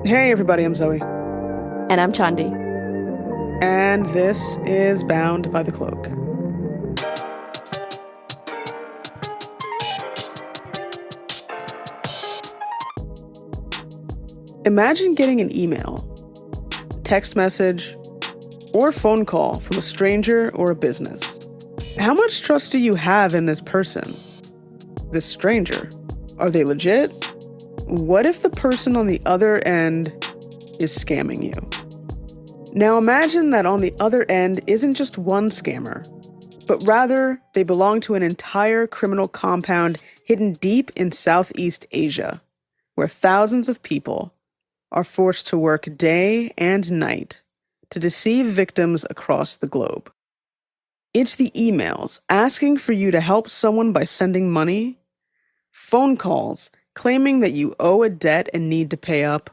Hey everybody, I'm Zoe. And I'm Chandi. And this is Bound by the Cloak. Imagine getting an email, text message, or phone call from a stranger or a business. How much trust do you have in this person? This stranger? Are they legit? What if the person on the other end is scamming you? Now imagine that on the other end isn't just one scammer, but rather they belong to an entire criminal compound hidden deep in Southeast Asia, where thousands of people are forced to work day and night to deceive victims across the globe. It's the emails asking for you to help someone by sending money, phone calls claiming that you owe a debt and need to pay up,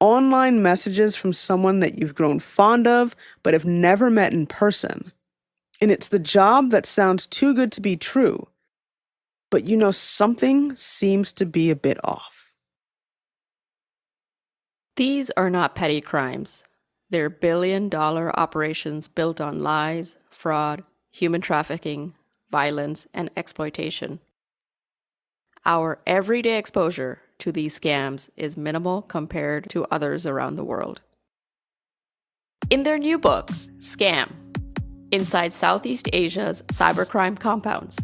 online messages from someone that you've grown fond of but have never met in person. And it's the job that sounds too good to be true, but you know something seems to be a bit off. These are not petty crimes. They're billion-dollar operations built on lies, fraud, human trafficking, violence, and exploitation. Our everyday exposure to these scams is minimal compared to others around the world. In their new book, Scam, Inside Southeast Asia's Cybercrime Compounds,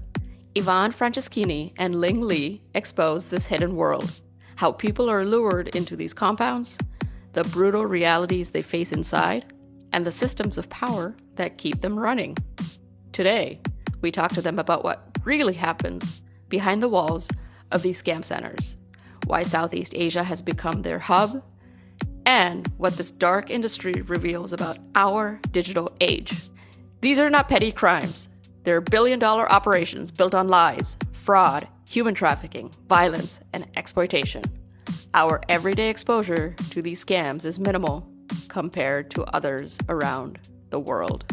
Yvonne Franceschini and Ling Li expose this hidden world, how people are lured into these compounds, the brutal realities they face inside, and the systems of power that keep them running. Today, we talk to them about what really happens behind the walls of these scam centers, why Southeast Asia has become their hub, and what this dark industry reveals about our digital age. These are not petty crimes. They're billion-dollar operations built on lies, fraud, human trafficking, violence, and exploitation. Our everyday exposure to these scams is minimal compared to others around the world.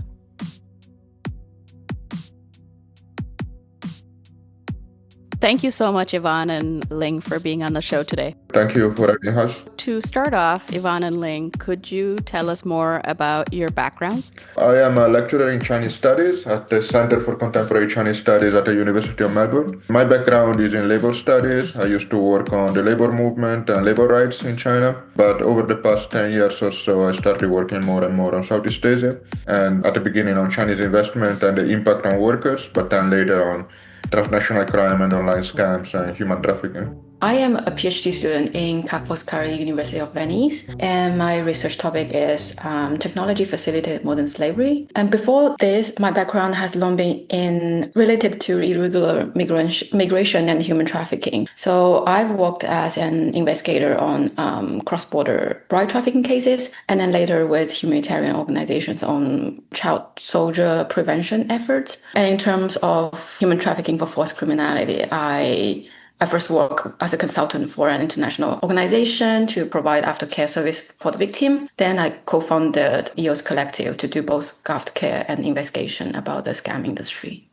Thank you so much, Yvonne and Ling, for being on the show today. Thank you for having us. To start off, Yvonne and Ling, could you tell us more about your backgrounds? I am a lecturer in Chinese Studies at the Center for Contemporary Chinese Studies at the University of Melbourne. My background is in labor studies. I used to work on the labor movement and labor rights in China. But over the past 10 years or so, I started working more and more on Southeast Asia. And at the beginning on Chinese investment and the impact on workers, but then later on transnational crime and online scams and human trafficking. I am a PhD student in Foscari, University of Venice, and my research topic is technology facilitated modern slavery. And before this, my background has long been related to irregular migration and human trafficking. So I've worked as an investigator on cross-border bride trafficking cases, and then later with humanitarian organizations on child soldier prevention efforts. And in terms of human trafficking for forced criminality, I first worked as a consultant for an international organization to provide aftercare service for the victim. Then I co-founded EOS Collective to do both aftercare and investigation about the scam industry.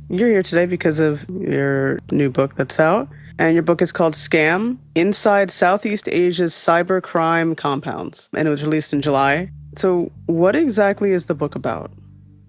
You're here today because of your new book that's out. And your book is called Scam, Inside Southeast Asia's Cybercrime Compounds. And it was released in July. So what exactly is the book about?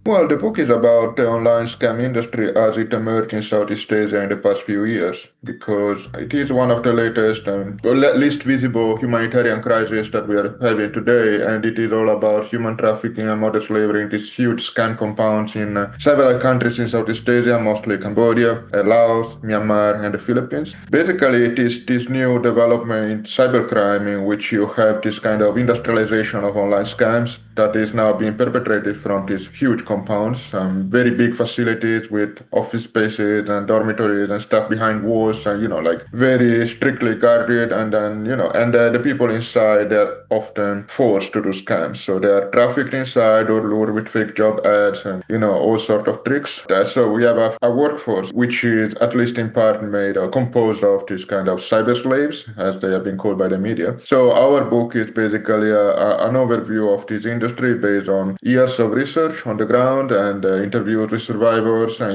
Well, the book is about the online scam industry as it emerged in Southeast Asia in the past few years, because it is one of the latest and least visible humanitarian crises that we are having today, and it is all about human trafficking and modern slavery in these huge scam compounds in several countries in Southeast Asia, mostly Cambodia, Laos, Myanmar, and the Philippines. Basically, it is this new development in cybercrime in which you have this kind of industrialization of online scams that is now being perpetrated from these huge compounds, very big facilities with office spaces and dormitories and stuff behind walls and, like very strictly guarded. And then, the people inside, they're often forced to do scams. So they are trafficked inside or lured with fake job ads and, all sort of tricks. So we have a workforce which is at least in part made or composed of these kind of cyber slaves, as they have been called by the media. So our book is basically an overview of this industry industry based on years of research on the ground and interviews with survivors and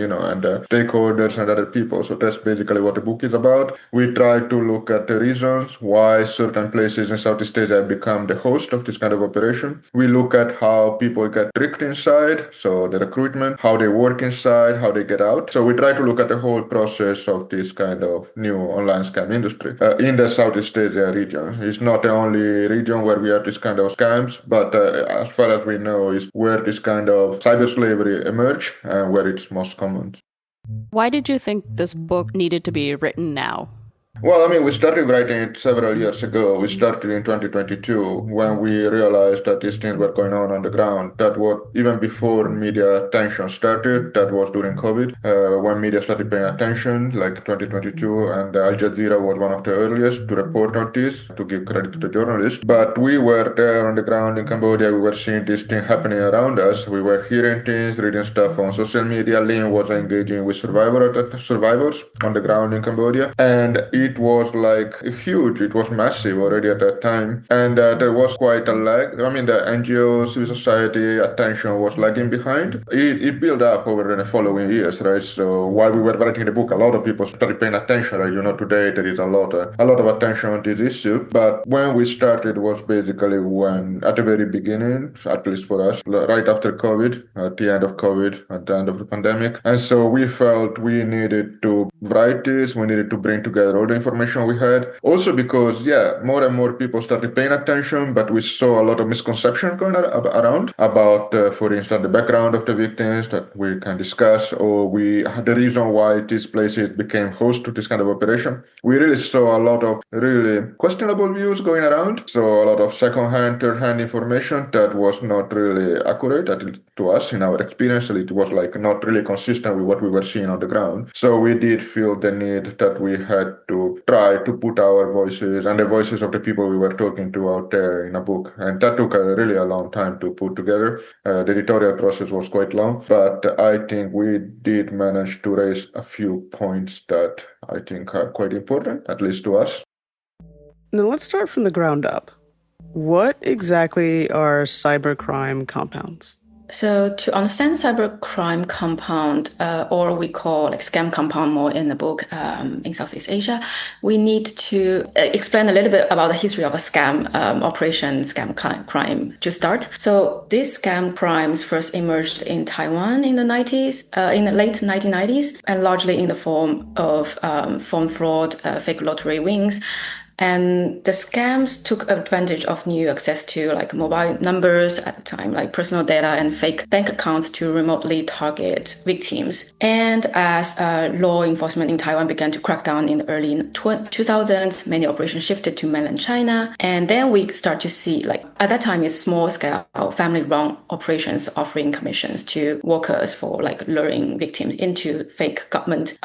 stakeholders and other people. So that's basically what the book is about. We try to look at the reasons why certain places in Southeast Asia have become the host of this kind of operation. We look at how people get tricked inside, so the recruitment, how they work inside, how they get out. So we try to look at the whole process of this kind of new online scam industry in the Southeast Asia region. It's not the only region where we have this kind of scams, but as far as we know, is where this kind of cyber slavery emerge and where it's most common. Why did you think this book needed to be written now? Well, I mean, we started writing it several years ago. We started in 2022 when we realized that these things were going on the ground. That was even before media attention started. That was during COVID, when media started paying attention, like 2022. And Al Jazeera was one of the earliest to report on this, to give credit to the journalists. But we were there on the ground in Cambodia. We were seeing this thing happening around us. We were hearing things, reading stuff on social media. Ling was engaging with survivors on the ground in Cambodia. And it was like huge. It was massive already at that time. And there was quite a lag. I mean, the NGO, civil society attention was lagging behind. It built up over the following years, right? So while we were writing the book, a lot of people started paying attention, right? Today there is a lot of attention on this issue. But when we started was basically when, at the very beginning, at least for us, right after COVID, at the end of COVID, at the end of the pandemic. And so we felt we needed to write this, we needed to bring together all the information we had. Also because, more and more people started paying attention, but we saw a lot of misconception going around about, for instance, the background of the victims that we can discuss, or the reason why these places became host to this kind of operation. We really saw a lot of really questionable views going around. So a lot of second-hand, third-hand information that was not really accurate, at least to us in our experience. It was like not really consistent with what we were seeing on the ground. So we did feel the need that we had to try to put our voices and the voices of the people we were talking to out there in a book. And that took really a long time to put together. The editorial process was quite long, but I think we did manage to raise a few points that I think are quite important, at least to us. Now let's start from the ground up. What exactly are cybercrime compounds? So to understand cybercrime compound, or we call scam compound more in the book in Southeast Asia, we need to explain a little bit about the history of a scam operation, scam crime to start. So these scam crimes first emerged in Taiwan in the late 1990s, and largely in the form of phone fraud, fake lottery wins. And the scams took advantage of new access to mobile numbers at the time, like personal data and fake bank accounts to remotely target victims. And as law enforcement in Taiwan began to crack down in the early 2000s, many operations shifted to mainland China. And then we start to see, at that time, it's small scale family-run operations offering commissions to workers for luring victims into fake government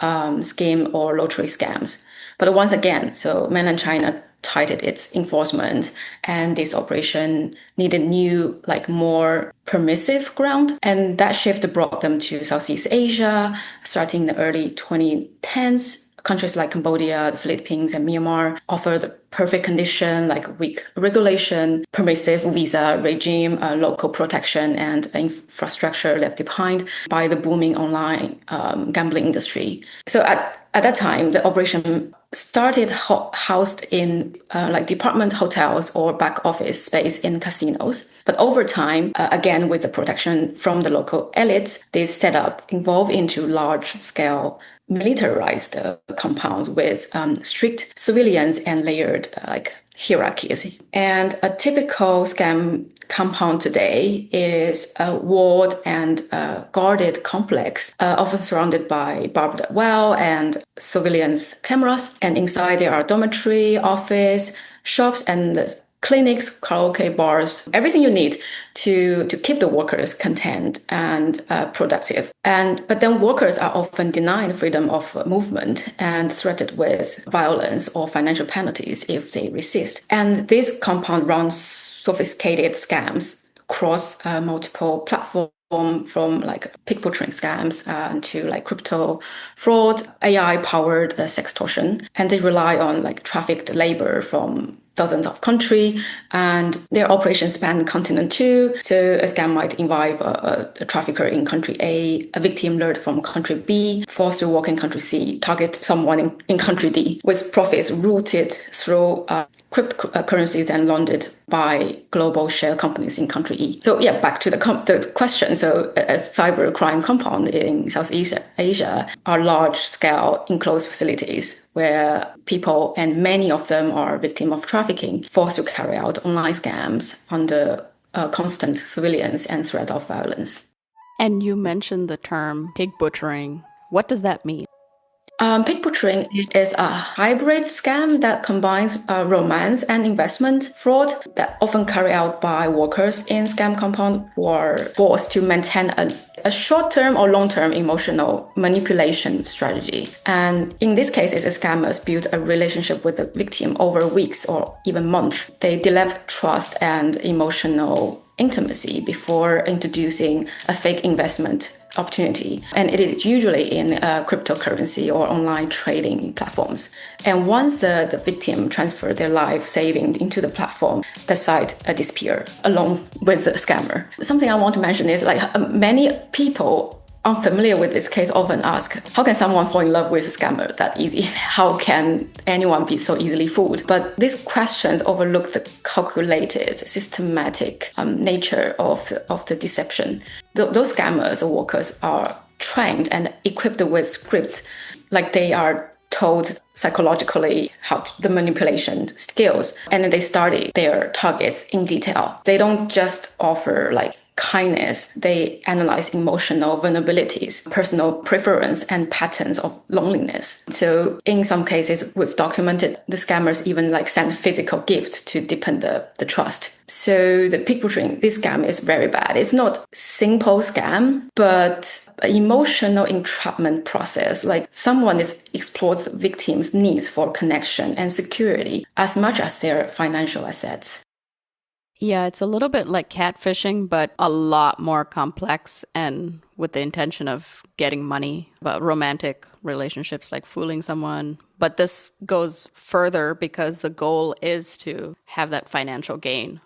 scheme or lottery scams. But once again, so mainland China tightened its enforcement, and this operation needed new, more permissive ground. And that shift brought them to Southeast Asia, starting in the early 2010s. Countries like Cambodia, the Philippines, and Myanmar offer the perfect condition, weak regulation, permissive visa regime, local protection, and infrastructure left behind by the booming online gambling industry. So at that time, the operation started housed in department hotels or back office space in casinos. But over time, again, with the protection from the local elites, this setup evolved into large-scale militarized compounds with strict surveillance and layered hierarchies. And a typical scam compound today is a walled and guarded complex, often surrounded by barbed wire and surveillance cameras. And inside there are dormitory, office, shops, and clinics, karaoke bars, everything you need to keep the workers content and productive. But then workers are often denied freedom of movement and threatened with violence or financial penalties if they resist. And this compound runs sophisticated scams across multiple platforms, from pickpocketing scams to crypto fraud, AI-powered sextortion, and they rely on trafficked labor from dozens of countries, and their operations span continent too. So a scam might involve a trafficker in country A, a victim lured from country B, forced to work in country C, target someone in country D, with profits routed through cryptocurrencies and laundered by global shell companies in country E. So yeah, back to the question. So a cybercrime compound in Southeast Asia are large-scale enclosed facilities where people, and many of them are victims of trafficking, forced to carry out online scams under constant surveillance and threat of violence. And you mentioned the term pig butchering. What does that mean? Pig butchering is a hybrid scam that combines romance and investment fraud that often carried out by workers in scam compound who are forced to maintain a short-term or long-term emotional manipulation strategy. And in this case, it's a scammers build a relationship with the victim over weeks or even months. They develop trust and emotional intimacy before introducing a fake investment opportunity. And it is usually in cryptocurrency or online trading platforms. And once the victim transfers their life savings into the platform, the site disappears along with the scammer. Something I want to mention is many people unfamiliar with this case often ask, how can someone fall in love with a scammer that easy? How can anyone be so easily fooled? But these questions overlook the calculated, systematic nature of the deception. Those scammers or workers are trained and equipped with scripts, like they are told psychologically how the manipulation skills, and then they study their targets in detail. They don't just offer kindness, they analyze emotional vulnerabilities, personal preference, and patterns of loneliness. So in some cases, we've documented the scammers even send physical gifts to deepen the trust. So the pig butchering, this scam is very bad. It's not simple scam, but emotional entrapment process. Someone exploits the victim's needs for connection and security as much as their financial assets. Yeah, it's a little bit like catfishing, but a lot more complex and with the intention of getting money, about romantic relationships, like fooling someone. But this goes further because the goal is to have that financial gain.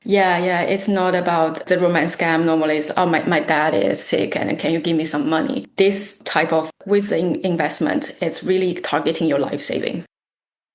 Yeah. It's not about the romance scam. Normally it's, my dad is sick and can you give me some money? This type of, with the investment, it's really targeting your life saving.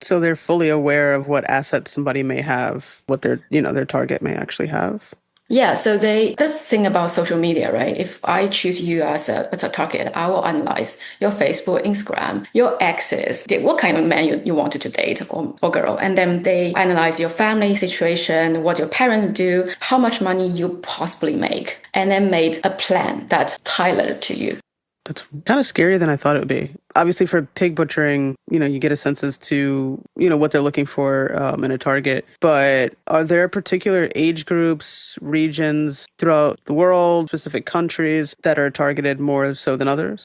So they're fully aware of what assets somebody may have, what their target may actually have. Yeah, so that's the thing about social media, right? If I choose you as a target, I will analyze your Facebook, Instagram, your exes, what kind of man you wanted to date or girl. And then they analyze your family situation, what your parents do, how much money you possibly make, and then made a plan that's tailored to you. That's kind of scarier than I thought it would be. Obviously, for pig butchering, you get a sense as to, what they're looking for in a target. But are there particular age groups, regions throughout the world, specific countries that are targeted more so than others?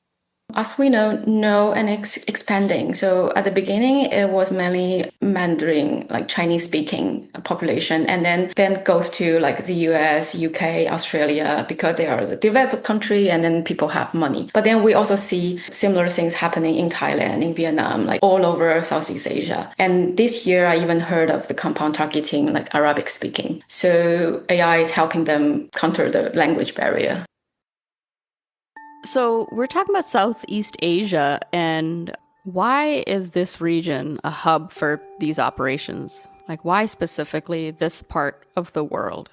As we know, no, and it's expanding. So at the beginning, it was mainly Mandarin, Chinese-speaking population, and then goes to the US, UK, Australia, because they are the developed country, and then people have money. But then we also see similar things happening in Thailand, in Vietnam, all over Southeast Asia. And this year, I even heard of the compound targeting Arabic-speaking. So AI is helping them counter the language barrier. So we're talking about Southeast Asia, and why is this region a hub for these operations? Why specifically this part of the world?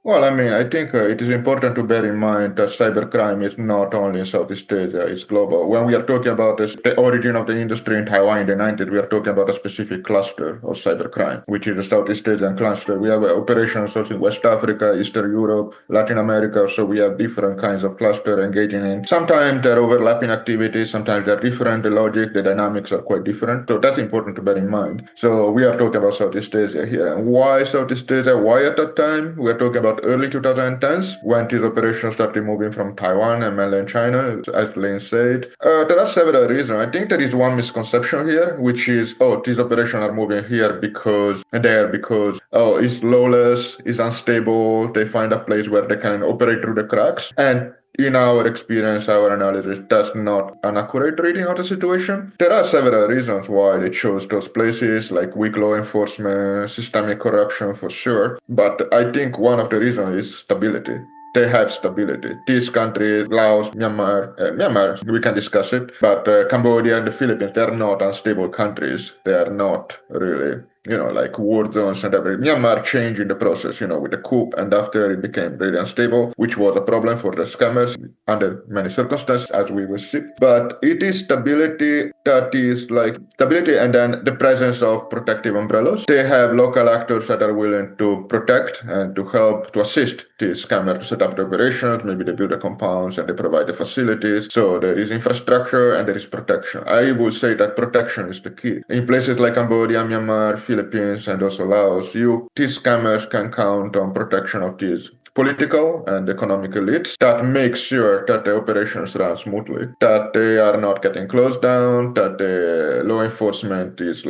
Well, I think it is important to bear in mind that cybercrime is not only in Southeast Asia, it's global. When we are talking about the origin of the industry in Taiwan in the 90s, we are talking about a specific cluster of cybercrime, which is the Southeast Asian cluster. We have operations also in West Africa, Eastern Europe, Latin America, so we have different kinds of cluster engaging in. Sometimes they're overlapping activities, sometimes they're different, the logic, the dynamics are quite different, so that's important to bear in mind. So we are talking about Southeast Asia here. And why Southeast Asia? Why at that time? We are talking about early 2010s when these operations started moving from Taiwan and mainland China, as Ling said. There are several reasons. I think there is one misconception here, which is, these operations are moving here because it's lawless, it's unstable, they find a place where they can operate through the cracks. And in our experience, our analysis, that's not an accurate reading of the situation. There are several reasons why they chose those places, like weak law enforcement, systemic corruption for sure. But I think one of the reasons is stability. They have stability. These countries, Laos, Myanmar, we can discuss it, but Cambodia and the Philippines, they're not unstable countries. They are not really, like war zones and everything. Myanmar changed in the process, with the coup, and after it became really unstable, which was a problem for the scammers under many circumstances, as we will see. But it is stability that is like stability and then the presence of protective umbrellas. They have local actors that are willing to protect and to help, to assist these scammers to set up the operations. Maybe they build the compounds and they provide the facilities. So there is infrastructure and there is protection. I would say that protection is the key. In places like Cambodia, Myanmar, Philippines, and also Laos, these scammers can count on protection of these political and economic elites that make sure that the operations run smoothly, that they are not getting closed down, that the law enforcement is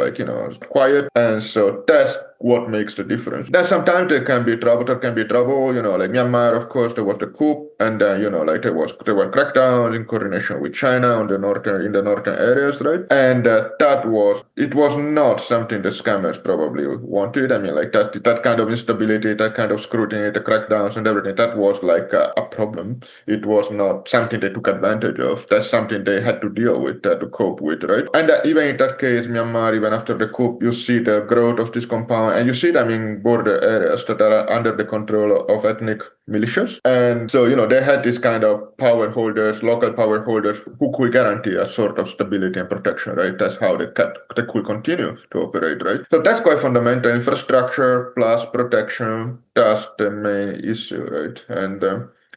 quiet. And so that's what makes the difference. Then sometimes there can be trouble, like Myanmar, of course, there was the coup, and then, there were crackdowns in coordination with China in the northern areas, right? And it was not something the scammers probably wanted. I mean, like that kind of instability, that kind of scrutiny, the crackdowns and everything, that was like a problem. It was not something they took advantage of. That's something they had to deal with, to cope with, right? And even in that case, Myanmar, even after the coup, you see the growth of this compound, and you see them in border areas that are under the control of ethnic militias. And so, they had this kind of power holders, local power holders, who could guarantee a sort of stability and protection, right? That's how they could continue to operate, right? So that's quite fundamental. Infrastructure plus protection, that's the main issue, right? And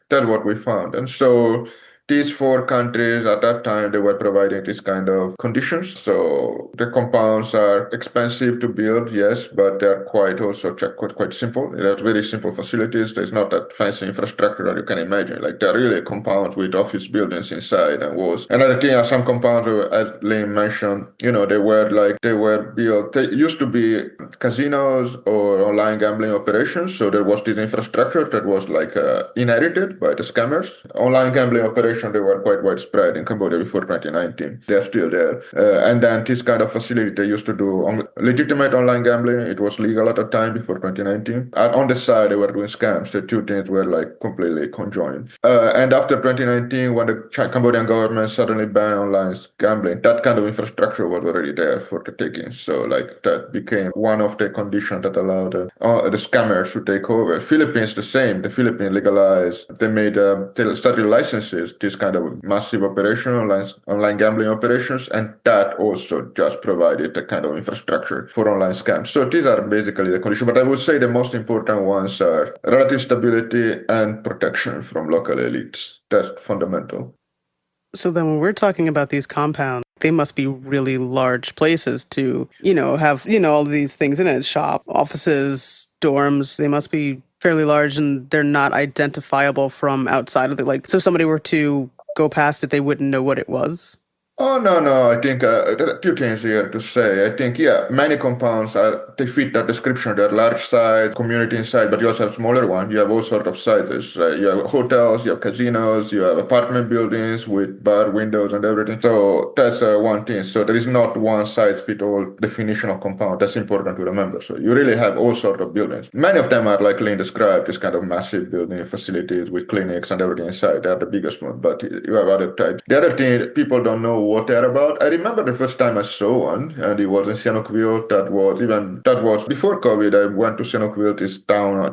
that's what we found. And so these 4 countries at that time, they were providing this kind of conditions. So the compounds are expensive to build, yes, but they're quite simple. They're very simple facilities. There's not that fancy infrastructure that you can imagine. Like they're really compounds with office buildings inside and walls. Another thing, some compounds, as Ling mentioned, they were built. They used to be casinos or online gambling operations. So there was this infrastructure that was inherited by the scammers. Online gambling operations, they were quite widespread in Cambodia before 2019. They're still there. And then this kind of facility, they used to do legitimate online gambling. It was legal at the time before 2019. And on the side, they were doing scams. The two things were completely conjoined. And after 2019, when the Cambodian government suddenly banned online gambling, that kind of infrastructure was already there for the taking. So that became one of the conditions that allowed the scammers to take over. Philippines, the same. The Philippines legalized. They started licenses this kind of massive operation, online gambling operations, and that also just provided the kind of infrastructure for online scams. So these are basically the conditions, but I would say the most important ones are relative stability and protection from local elites. That's fundamental. So then when we're talking about these compounds, they must be really large places to, have, all these things in it, shop, offices, dorms. They must be fairly large and they're not identifiable from outside of so if somebody were to go past it, they wouldn't know what it was. Oh, no. I think there are 2 things here to say. I think, many compounds, they fit that description. They're large size, community inside, but you also have smaller ones. You have all sorts of sizes. Right? You have hotels, you have casinos, you have apartment buildings with bar windows and everything. So that's one thing. So there is not one size fit all definition of compound. That's important to remember. So you really have all sorts of buildings. Many of them are, like Lynn described, this kind of massive building facilities with clinics and everything inside. They're the biggest one, but you have other types. The other thing, people don't know what they're about. I remember the first time I saw one, and it was in Sihanoukville. That was before COVID. I went to Sihanoukville,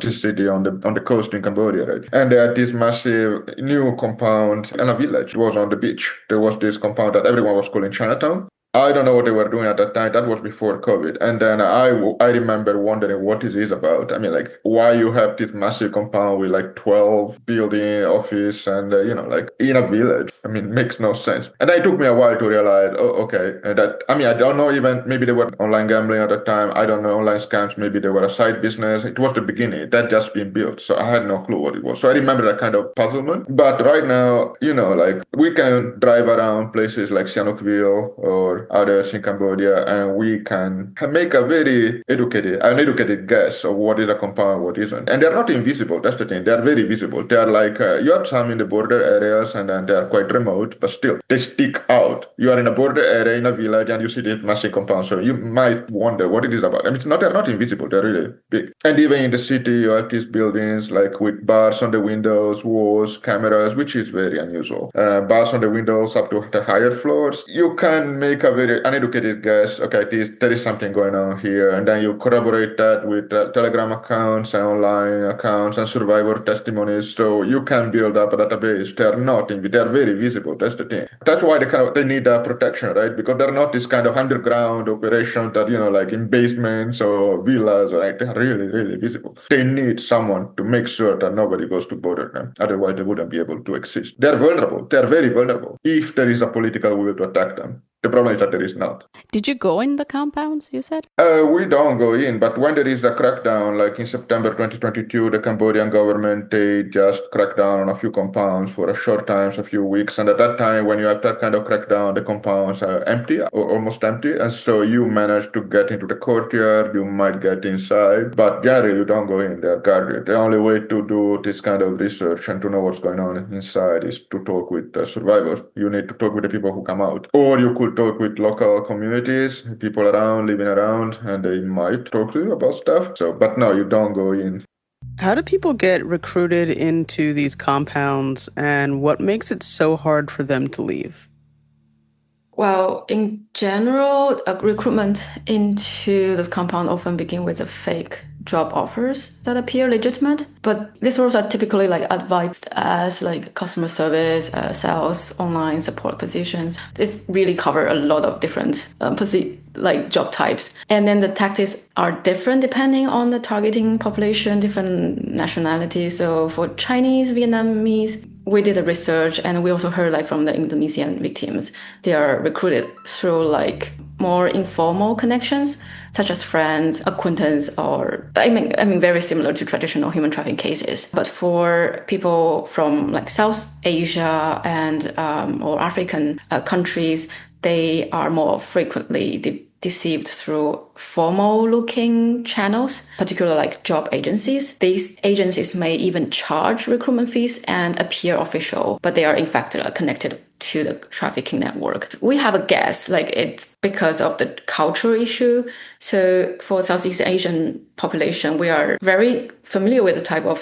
this city on the coast in Cambodia, right? And they had this massive new compound and a village. It was on the beach. There was this compound that everyone was calling Chinatown. I don't know what they were doing at that time. That was before COVID. And then I remember wondering what is this about. I mean, why you have this massive compound with 12 building, office, and, in a village. I mean, makes no sense. And it took me a while to realize, okay. I don't know even, maybe they were online gambling at the time. I don't know, online scams. Maybe they were a side business. It was the beginning. That just been built. So I had no clue what it was. So I remember that kind of puzzlement. But right now, we can drive around places like Sihanoukville or or others in Cambodia, and we can make a very educated guess of what is a compound, what isn't. And they're not invisible. That's the thing. They're very visible. They're like you have some in the border areas, and then they're quite remote, but still they stick out. You are in a border area in a village, and you see this massive compound, so you might wonder what it is about. I mean, they're not invisible. They're really big. And even in the city, you have these buildings like with bars on the windows, walls, cameras, which is very unusual. Bars on the windows up to the higher floors. You can make a very uneducated guess. Okay, there is something going on here, and then you corroborate that with Telegram accounts and online accounts and survivor testimonies. So you can build up a database. They're very visible. That's the thing. That's why they need protection, right? Because they're not this kind of underground operation that, like in basements or villas, right? They're really, really visible. They need someone to make sure that nobody goes to bother them. Otherwise, they wouldn't be able to exist. They're vulnerable. They're very vulnerable if there is a political will to attack them. The problem is that there is not. Did you go in the compounds, you said? We don't go in, but when there is a crackdown, like in September 2022, the Cambodian government, they just cracked down on a few compounds for a short time, a few weeks. And at that time, when you have that kind of crackdown, the compounds are empty or almost empty. And so you manage to get into the courtyard, you might get inside, but generally you don't go in, they're guarded. The only way to do this kind of research and to know what's going on inside is to talk with survivors. You need to talk with the people who come out. Or you could talk with local communities, people living around, and they might talk to you about stuff. But no, you don't go in. How do people get recruited into these compounds, and what makes it so hard for them to leave? Well, in general, recruitment into the compound often begin with a fake job offers that appear legitimate, but these roles are typically advised as customer service, sales, online support positions. This really cover a lot of different job types. And then the tactics are different depending on the targeting population, different nationalities. So for Chinese, Vietnamese, we did a research, and we also heard from the Indonesian victims, they are recruited through more informal connections, such as friends, acquaintance, or I mean very similar to traditional human trafficking cases. But for people from South Asia and or African countries, they are more frequently deceived through formal-looking channels, particularly job agencies. These agencies may even charge recruitment fees and appear official, but they are in fact connected to the trafficking network. We have a guess, it's because of the cultural issue. So for Southeast Asian population, we are very familiar with the type of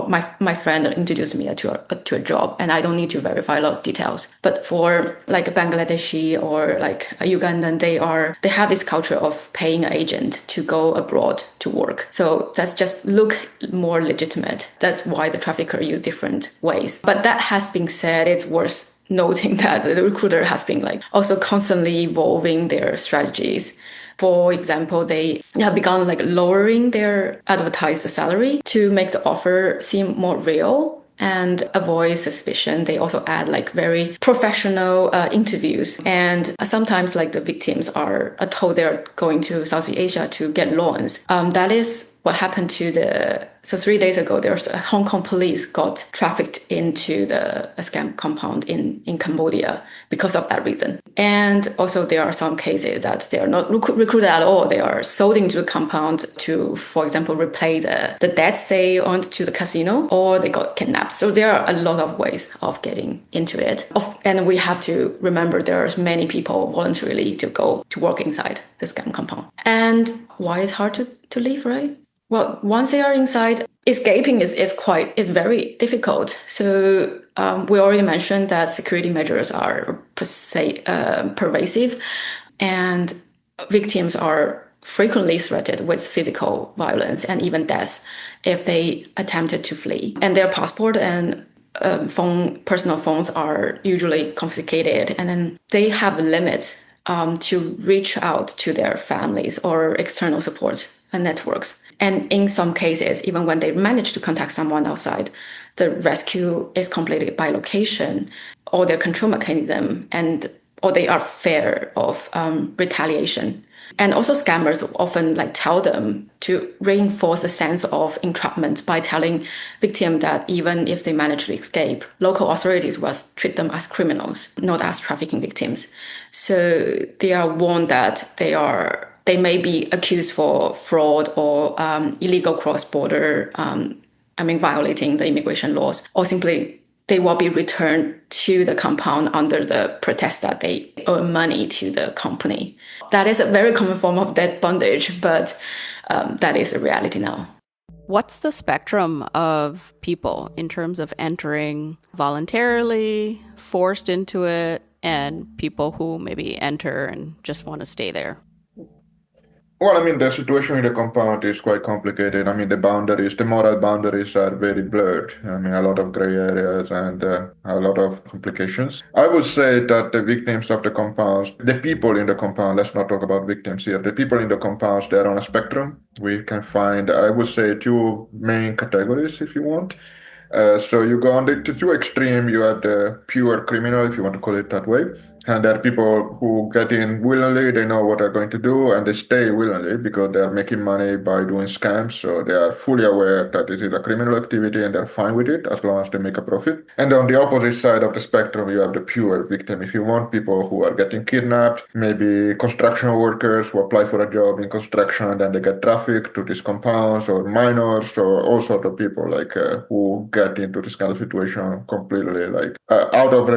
my friend introduced me to a job, and I don't need to verify a lot of details. But for a Bangladeshi or a Ugandan, they have this culture of paying an agent to go abroad to work. So that's just look more legitimate. That's why the trafficker use different ways. But that has been said, it's worth noting that the recruiter has been also constantly evolving their strategies. For example, they have begun lowering their advertised salary to make the offer seem more real and avoid suspicion. They also add very professional interviews. And sometimes the victims are told they're going to Southeast Asia to get loans. That is what happened to so 3 days ago, there's a Hong Kong police got trafficked into a scam compound in Cambodia because of that reason. And also there are some cases that they are not recruited at all. They are sold into a compound to, for example, repay the debts they owed to the casino, or they got kidnapped. So there are a lot of ways of getting into it. And we have to remember there are many people voluntarily to go to work inside the scam compound. And why it's hard to leave, right? Well, once they are inside, escaping is very difficult. So we already mentioned that security measures are pervasive, and victims are frequently threatened with physical violence and even death if they attempted to flee. And their passport and personal phones are usually confiscated, and then they have limits to reach out to their families or external support networks. And in some cases, even when they manage to contact someone outside, the rescue is completed by location or their control mechanism. And or they are fear of retaliation. And also scammers often tell them to reinforce a sense of entrapment by telling victims that even if they manage to escape, local authorities will treat them as criminals, not as trafficking victims. So they are warned that they may be accused for fraud or illegal cross-border, violating the immigration laws, or simply they will be returned to the compound under the pretext that they owe money to the company. That is a very common form of debt bondage, but that is a reality now. What's the spectrum of people in terms of entering voluntarily, forced into it, and people who maybe enter and just want to stay there? Well, I mean, the situation in the compound is quite complicated. I mean, the moral boundaries are very blurred. I mean, a lot of gray areas and a lot of complications. I would say that the victims of the compounds, the people in the compound, let's not talk about victims here, the people in the compounds, they're on a spectrum. We can find, I would say, two main categories, if you want. So you go on the two extreme, you have the pure criminal, if you want to call it that way. And there are people who get in willingly, they know what they're going to do, and they stay willingly because they're making money by doing scams. So they are fully aware that this is a criminal activity and they're fine with it as long as they make a profit. And on the opposite side of the spectrum, you have the pure victim. If you want, people who are getting kidnapped, maybe construction workers who apply for a job in construction and then they get trafficked to these compounds, or minors, or all sorts of people who get into this kind of situation completely out of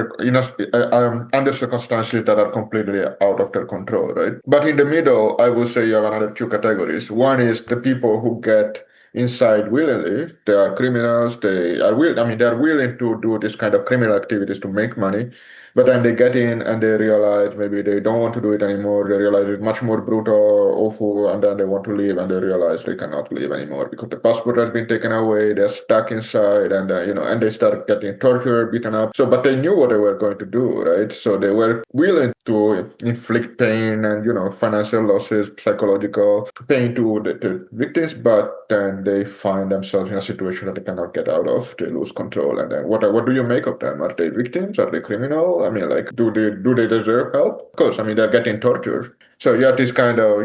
under circumstances that are completely out of their control, right? But in the middle, I would say you have another two categories. One is the people who get inside willingly. They are criminals. They're willing to do this kind of criminal activities to make money. But then they get in and they realize maybe they don't want to do it anymore. They realize it's much more brutal, awful, and then they want to leave and they realize they cannot leave anymore because the passport has been taken away. They're stuck inside and and they start getting tortured, beaten up. So, but they knew what they were going to do, right? So they were willing to inflict pain and financial losses, psychological pain to the victims, but then they find themselves in a situation that they cannot get out of. They lose control, and then what do you make of them? Are they victims? Are they criminal? I mean, do they deserve help? Of course, I mean, they're getting tortured. So you have this kind of,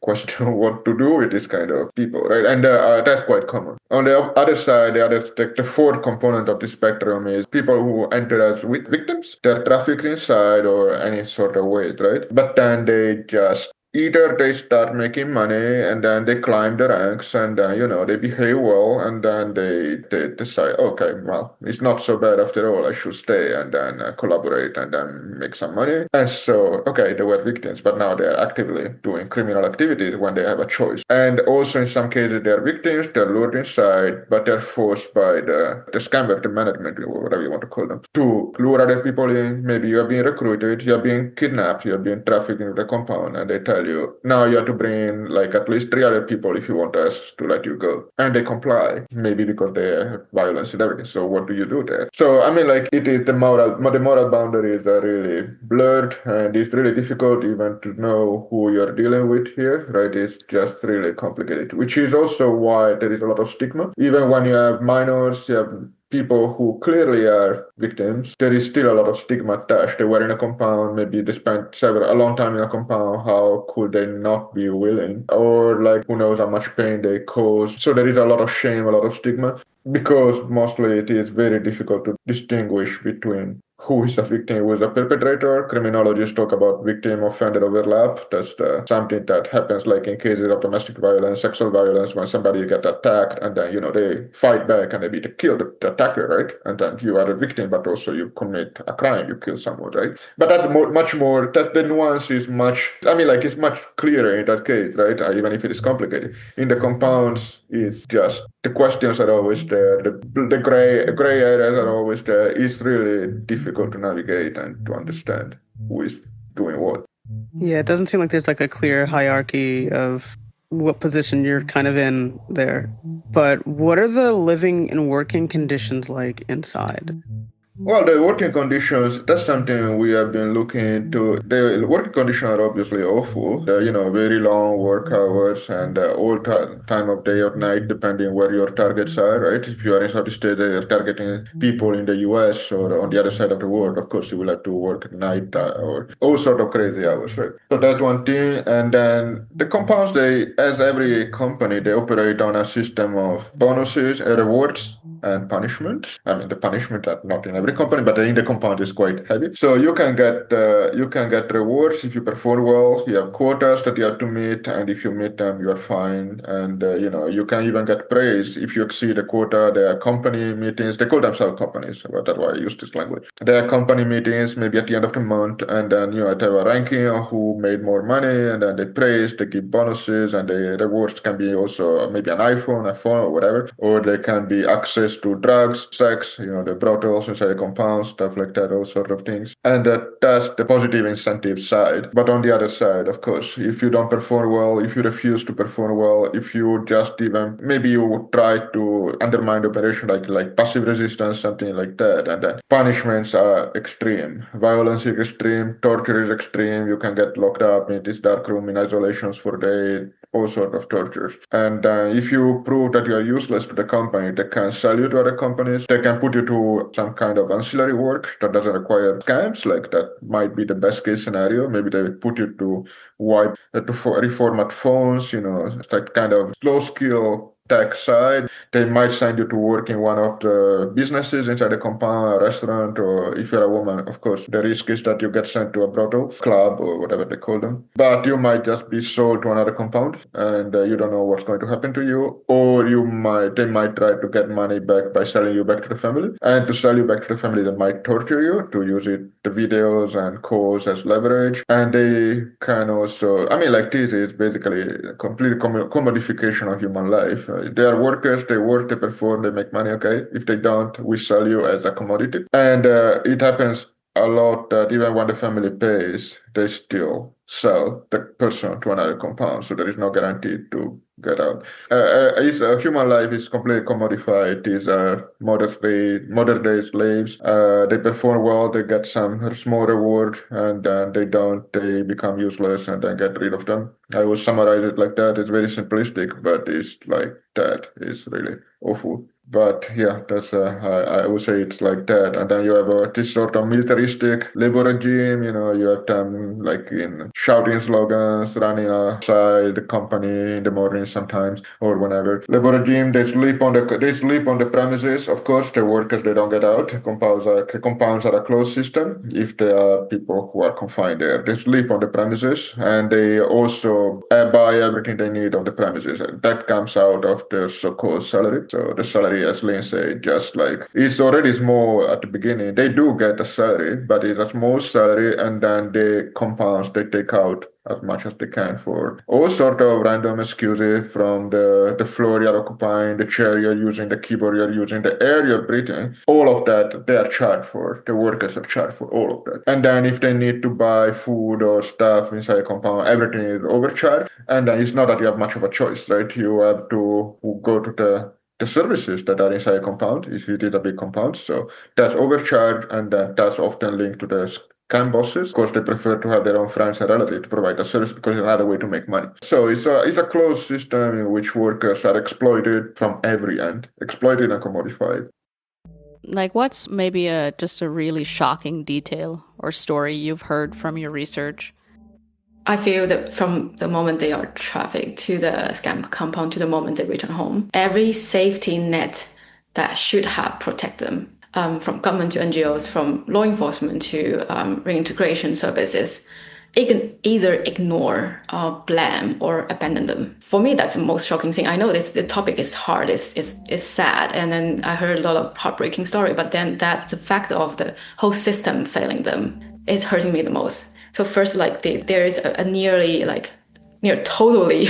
question what to do with this kind of people, right? And that's quite common. On the other side, the fourth component of the spectrum is people who enter as victims. They're trafficked inside or any sort of ways, right? But then they just either they start making money and then they climb the ranks and they behave well and then they decide, okay, well, it's not so bad after all, I should stay and then collaborate and then make some money. And so, okay, they were victims, but now they're actively doing criminal activities when they have a choice. And also in some cases they're victims, they're lured inside, but they're forced by the scammer, the management, whatever you want to call them, to lure other people in. Maybe you are being recruited, you are being kidnapped, you are being trafficked into the compound, and they tell you, now you have to bring at least 3 other people if you want us to let you go. And they comply, maybe because they have violence and everything. So what do you do there? So, I mean, it is the moral boundaries are really blurred, and it's really difficult even to know who you're dealing with here, right? It's just really complicated, which is also why there is a lot of stigma. Even when you have minors, you have people who clearly are victims, there is still a lot of stigma attached. They were in a compound, maybe they spent a long time in a compound. How could they not be willing? Or who knows how much pain they caused. So there is a lot of shame, a lot of stigma, because mostly it is very difficult to distinguish between who is a victim, who is a perpetrator. Criminologists talk about victim-offender overlap. That's something that happens in cases of domestic violence, sexual violence, when somebody gets attacked and then, they fight back and they kill the attacker, right? And then you are a victim, but also you commit a crime, you kill someone, right? But that's much more, that the nuance is much, it's much clearer in that case, right? Even if it is complicated. In the compounds, it's just, the questions are always there, the gray areas are always there. It's really difficult to navigate and to understand who is doing what. Yeah, it doesn't seem like there's a clear hierarchy of what position you're kind of in there. But what are the living and working conditions like inside? Well, the working conditions, that's something we have been looking into. The working conditions are obviously awful. Very long work hours and time of day or night, depending where your targets are, right? If you are in Southeast Asia, you're targeting people in the US or on the other side of the world, of course, you will have to work at night or all sort of crazy hours, right? So that's one thing. And then the compounds, as every company, they operate on a system of bonuses and rewards and punishment. I mean, the punishment are not in every company, but in the compound is quite heavy. So you can get rewards if you perform well. You have quotas that you have to meet, and if you meet them, you are fine. And you can even get praise if you exceed the quota. There are company meetings. They call themselves companies, but that's why I use this language. There are company meetings maybe at the end of the month, and then they have a ranking of who made more money, and then they praise, they give bonuses, and the rewards can be also maybe an iPhone, a phone, or whatever, or they can be access to drugs, sex, the brothels inside the compound, stuff like that, all sort of things. And that's the positive incentive side. But on the other side, of course, if you don't perform well, if you refuse to perform well, if you just even maybe you would try to undermine the operation like passive resistance, something like that, and then punishments are extreme. Violence is extreme, torture is extreme, you can get locked up in this dark room in isolations for days, all sort of tortures. And if you prove that you are useless to the company, they can sell you to other companies. They can put you to some kind of ancillary work that doesn't require scams. Like that might be the best case scenario. Maybe they put you to reformat phones. It's that kind of low skill tech side. They might send you to work in one of the businesses inside the compound, a restaurant, or if you're a woman, of course, the risk is that you get sent to a brothel, club, or whatever they call them. But you might just be sold to another compound, and you don't know what's going to happen to you, or they might try to get money back by selling you back to the family. And to sell you back to the family, they might torture you to use the videos and calls as leverage. And they can also, this is basically a complete commodification of human life. They are workers, they work, they perform, they make money, okay? If they don't, we sell you as a commodity. And it happens a lot that even when the family pays, they still sell the person to another compound. So there is no guarantee to get out. Human life is completely commodified. These are modern day slaves. They perform well, they get some small reward, and then they don't, they become useless and then get rid of them. I will summarize it like that. It's very simplistic, but it's like that. It's really awful. But yeah, that's I would say it's like that. And then you have this sort of militaristic labor regime. You have them like in shouting slogans, running outside the company in the morning sometimes or whenever. Labor regime. They sleep on the premises. Of course, the workers they don't get out. Compounds are a closed system. If there are people who are confined there, they sleep on the premises, and they also buy everything they need on the premises. That comes out of the so-called salary. So the salary, as Lynn said, just like it's already small at the beginning. They do get a salary, but it's a small salary, and then the compounds they take out as much as they can for all sort of random excuses, from the floor you're occupying, the chair you're using, the keyboard you're using, the air you're breathing. All of that they are charged for. The workers are charged for all of that. And then if they need to buy food or stuff inside a compound, everything is overcharged. And then it's not that you have much of a choice, right? You have to go to the services that are inside a compound, if it is a big compound. So that's overcharged, and that's often linked to the scam bosses. Of course, they prefer to have their own friends and relatives to provide the service because it's another way to make money. So it's a closed system in which workers are exploited from every end, exploited and commodified. Like, what's maybe just a really shocking detail or story you've heard from your research? I feel that from the moment they are trafficked to the scam compound to the moment they return home, every safety net that should have protected them, from government to NGOs, from law enforcement to reintegration services, it can either ignore, blame, or abandon them. For me, that's the most shocking thing. I know the topic is hard, it's sad, and then I heard a lot of heartbreaking story, but then that's the fact of the whole system failing them is hurting me the most. So first, there is a near totally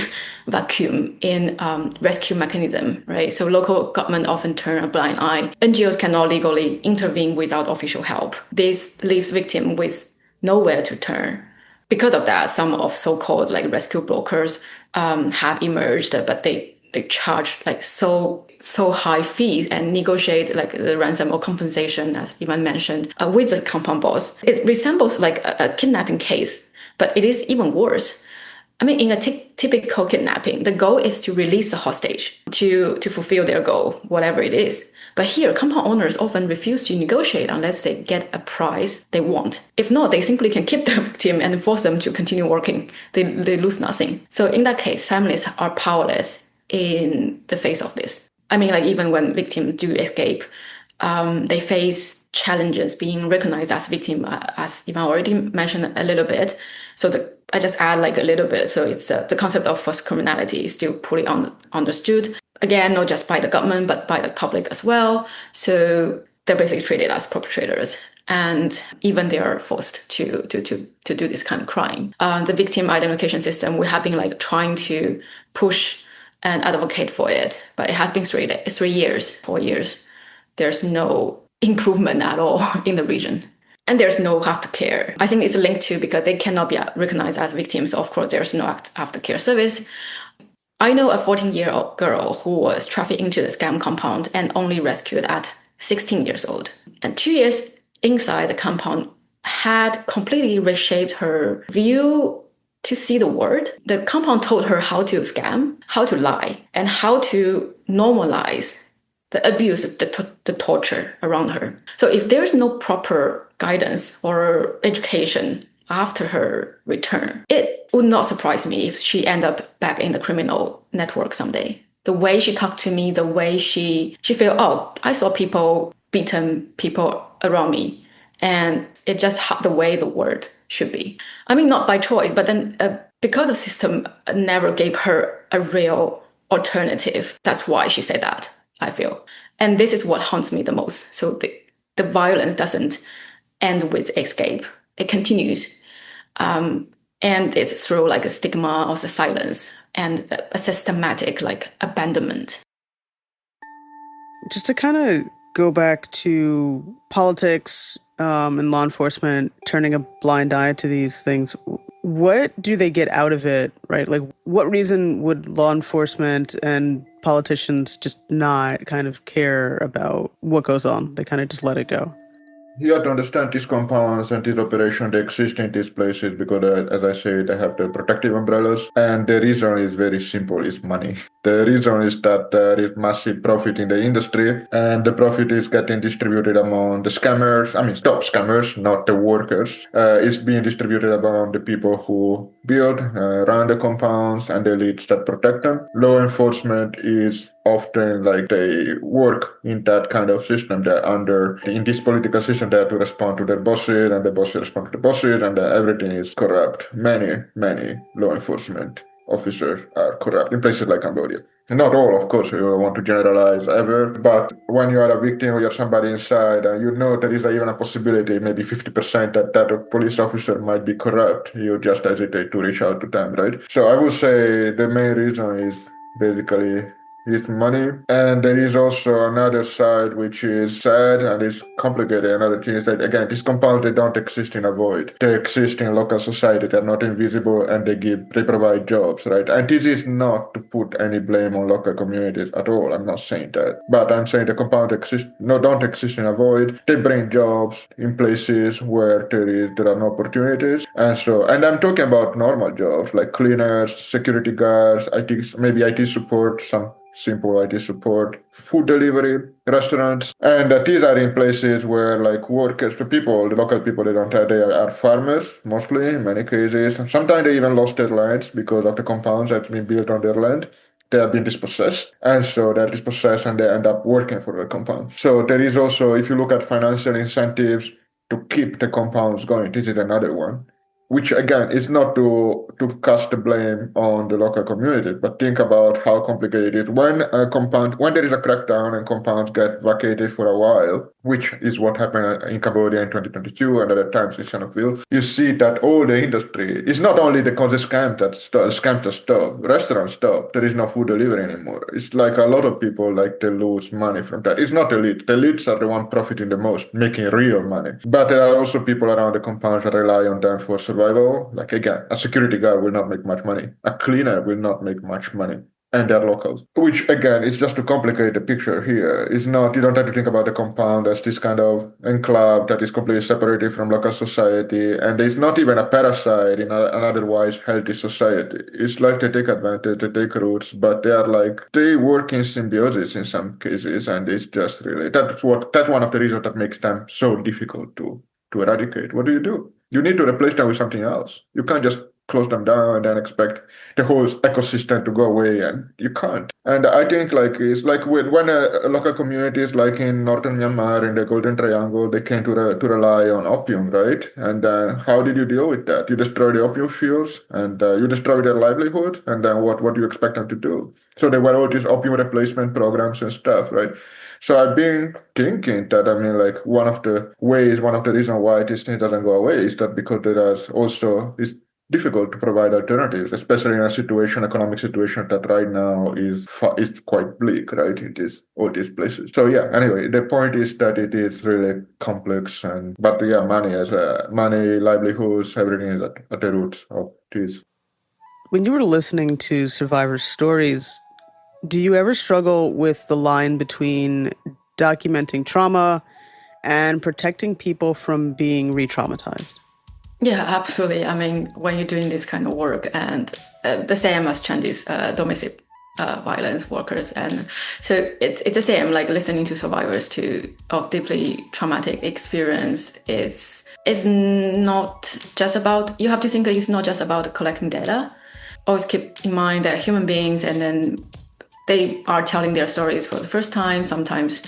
vacuum in rescue mechanism, right? So local government often turn a blind eye. NGOs cannot legally intervene without official help. This leaves victims with nowhere to turn. Because of that, some of so-called rescue brokers have emerged, but they they charge like so high fees and negotiate like the ransom or compensation, as Ivan mentioned, with the compound boss. It resembles like a kidnapping case, but it is even worse. I mean, in a typical kidnapping, the goal is to release the hostage to fulfill their goal, whatever it is. But here, compound owners often refuse to negotiate unless they get a price they want. If not, they simply can keep the victim and force them to continue working. They lose nothing. So in that case, families are powerless in the face of this. I mean, like even when victims do escape, they face challenges being recognized as victim, as Ivan already mentioned a little bit. So I just add like a little bit. So it's the concept of forced criminality is still poorly understood. Again, not just by the government, but by the public as well. So they're basically treated as perpetrators. And even they are forced to do this kind of crime. The victim identification system, we have been like trying to push and advocate for it, but it has been 4 years. There's no improvement at all in the region. And there's no aftercare. I think it's linked to because they cannot be recognized as victims. Of course, there's no aftercare service. I know a 14-year-old girl who was trafficked into the scam compound and only rescued at 16 years old. And 2 years inside the compound had completely reshaped her view to see the world. The compound told her how to scam, how to lie, and how to normalize the abuse, the torture around her. So if there's no proper guidance or education after her return, it would not surprise me if she end up back in the criminal network someday. The way she talked to me, the way she felt, oh, I saw people beaten people around me. And it's just the way the world should be. I mean, not by choice, but then because the system never gave her a real alternative. That's why she said that, I feel. And this is what haunts me the most. So the violence doesn't end with escape. It continues. And it's through like a stigma of the silence and a systematic like abandonment. Just to kind of go back to politics and law enforcement turning a blind eye to these things, what do they get out of it, right? Like, what reason would law enforcement and politicians just not kind of care about what goes on? They kind of just let it go. You have to understand these compounds and this operation, they exist in these places because, as I say, they have the protective umbrellas. And the reason is very simple, it's money. The reason is that there is massive profit in the industry and the profit is getting distributed among the scammers. I mean, top scammers, not the workers. It's being distributed among the people who build, run the compounds and the elites that protect them. Law enforcement is often like they work in that kind of system. They're in this political system, they have to respond to their bosses and the bosses respond to the bosses and everything is corrupt. Many law enforcement officers are corrupt in places like Cambodia. Not all, of course, you don't want to generalize ever, but when you are a victim or you're somebody inside and you know there is even a possibility, maybe 50% that a police officer might be corrupt, you just hesitate to reach out to them, right? So I would say the main reason is basically is money. And there is also another side which is sad and is complicated. Another thing is that, again, these compounds, they don't exist in a void. They exist in local society. They're not invisible and they provide jobs, right? And this is not to put any blame on local communities at all. I'm not saying that. But I'm saying the compounds don't exist in a void. They bring jobs in places where there are no opportunities. And I'm talking about normal jobs like cleaners, security guards, maybe IT support, some simple IT support, food delivery, restaurants. And these are in places where like workers, the local people, they are farmers, mostly in many cases. Sometimes they even lost their lands because of the compounds that's been built on their land. They have been dispossessed. And so they're dispossessed and they end up working for the compound. So there is also, if you look at financial incentives to keep the compounds going, this is another one. Which again is not to cast the blame on the local community, but think about how complicated it is when there is a crackdown and compounds get vacated for a while, which is what happened in Cambodia in 2022 and other times in Shannoville. You see that all the industry is not only the scams that stop, restaurants stop. There is no food delivery anymore. It's like a lot of people like they lose money from that. It's not elite. The elites are the one profiting the most, making real money. But there are also people around the compounds that rely on them for survival. Like again, a security guard will not make much money. A cleaner will not make much money. and they're locals. Which again is just to complicate the picture here. It's not, you don't have to think about the compound as this kind of enclave that is completely separated from local society, and there's not even a parasite in an otherwise healthy society. It's like they take advantage, they take roots, but they work in symbiosis in some cases, and it's just really that's one of the reasons that makes them so difficult to eradicate. What do? You need to replace them with something else. You can't just close them down and then expect the whole ecosystem to go away, and you can't. And I think it's like when local communities like in northern Myanmar in the Golden Triangle, they came to rely on opium, right? And how did you deal with that? You destroy the opium fields, and you destroy their livelihood, and then what do you expect them to do? So there were all these opium replacement programs and stuff, right? So I've been thinking that, one of the reasons why this thing doesn't go away is that because it's difficult to provide alternatives, especially in economic situation that right now is quite bleak, right? It is all these places. So yeah, anyway, the point is that it is really complex, but yeah, money, livelihoods, everything is at the roots of this. When you were listening to survivors' stories, do you ever struggle with the line between documenting trauma and protecting people from being re-traumatized? Yeah, absolutely. I mean, when you're doing this kind of work, and the same as Chinese domestic violence workers, and so it's the same. Like listening to survivors of deeply traumatic experience, it's not just about. You have to think it's not just about collecting data. Always keep in mind that human beings, and then they are telling their stories for the first time. Sometimes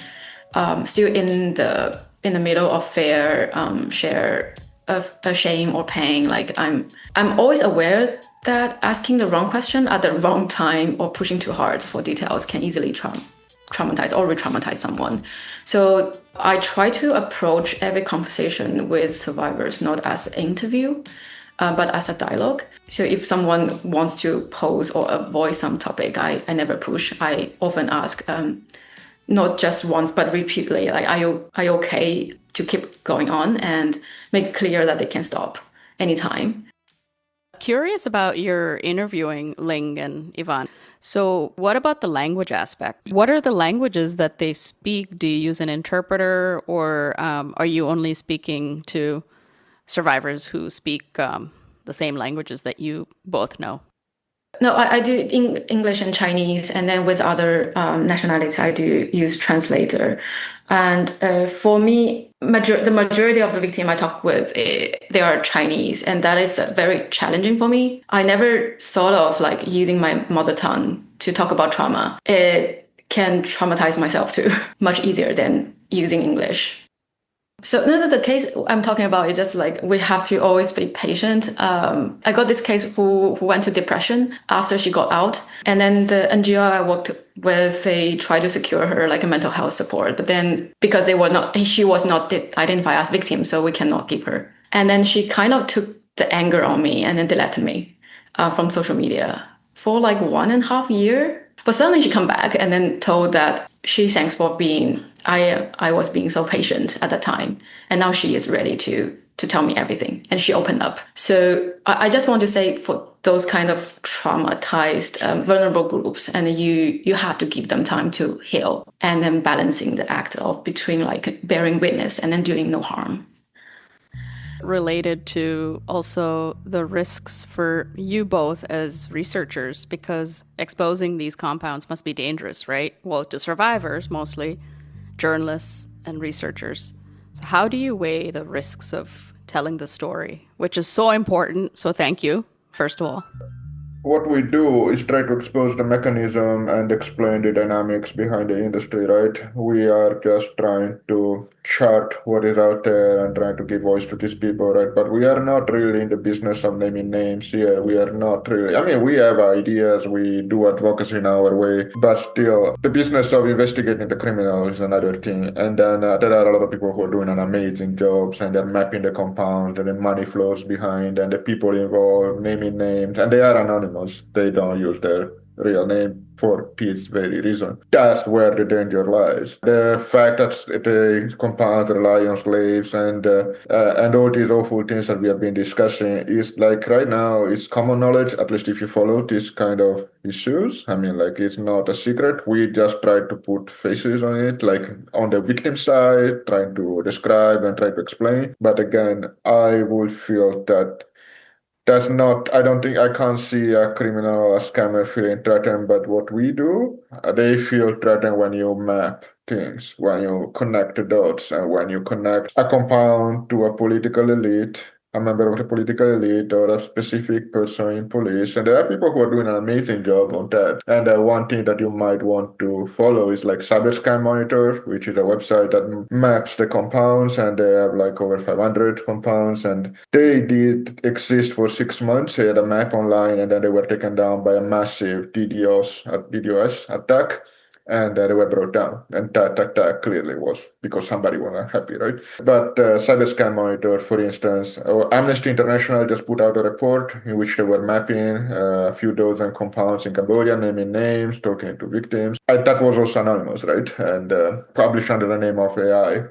still in the middle of share of shame or pain. Like I'm always aware that asking the wrong question at the wrong time or pushing too hard for details can easily traumatize or re-traumatize someone. So I try to approach every conversation with survivors not as an interview, but as a dialogue. So if someone wants to pose or avoid some topic, I never push. I often ask, not just once, but repeatedly, like, are you okay to keep going on, and make it clear that they can stop anytime. Curious about your interviewing Ling and Ivan. So what about the language aspect? What are the languages that they speak? Do you use an interpreter, or are you only speaking to survivors who speak the same languages that you both know? No, I do English and Chinese, and then with other nationalities, I do use translator. And for me, the majority of the victim I talk with, they are Chinese, and that is very challenging for me. I never thought of like using my mother tongue to talk about trauma. It can traumatize myself too, much easier than using English. So the case I'm talking about is just like we have to always be patient. I got this case who went to depression after she got out, and then the NGO I worked with, they tried to secure her like a mental health support, but then because she was not identified as victim, so we cannot give her. And then she kind of took the anger on me and then deleted me from social media for like 1.5 years. But suddenly she come back and then told that she thanks for I was being so patient at that time. And now she is ready to tell me everything. And she opened up. So I just want to say, for those kind of traumatized, vulnerable groups, and you have to give them time to heal, and then balancing the act of between like bearing witness and then doing no harm. Related to also the risks for you both as researchers, because exposing these compounds must be dangerous, right? Well, to survivors mostly, journalists and researchers. So how do you weigh the risks of telling the story, which is so important? So thank you, first of all. What we do is try to expose the mechanism and explain the dynamics behind the industry, right? We are just trying to chart what is out there and trying to give voice to these people, right? But we are not really in the business of naming names here. We are not really. I mean, we have ideas, we do advocacy in our way, but still, the business of investigating the criminal is another thing. And then there are a lot of people who are doing an amazing jobs, and they're mapping the compound, and the money flows behind, and the people involved naming names, and they are anonymous. They don't use their real name for this very reason. That's where the danger lies. The fact that the compounds rely on slaves and all these awful things that we have been discussing is like right now is common knowledge, at least if you follow this kind of issues. I mean, like it's not a secret. We just try to put faces on it, like on the victim side, trying to describe and try to explain. But again, I would feel that that's not, I don't think, I can't see a criminal or a scammer feeling threatened, but what we do, they feel threatened when you map things, when you connect the dots, and when you connect a compound to a political elite, a member of the political elite, or a specific person in police. And there are people who are doing an amazing job on that. And one thing that you might want to follow is like Cybercrime Monitor, which is a website that maps the compounds, and they have like over 500 compounds. And they did exist for 6 months. They had a map online, and then they were taken down by a massive DDoS attack. And they were brought down. And that clearly was because somebody was unhappy, right? But Cyberscan Monitor, for instance, or Amnesty International just put out a report in which they were mapping a few dozen compounds in Cambodia, naming names, talking to victims. That was also anonymous, right? And published under the name of AI,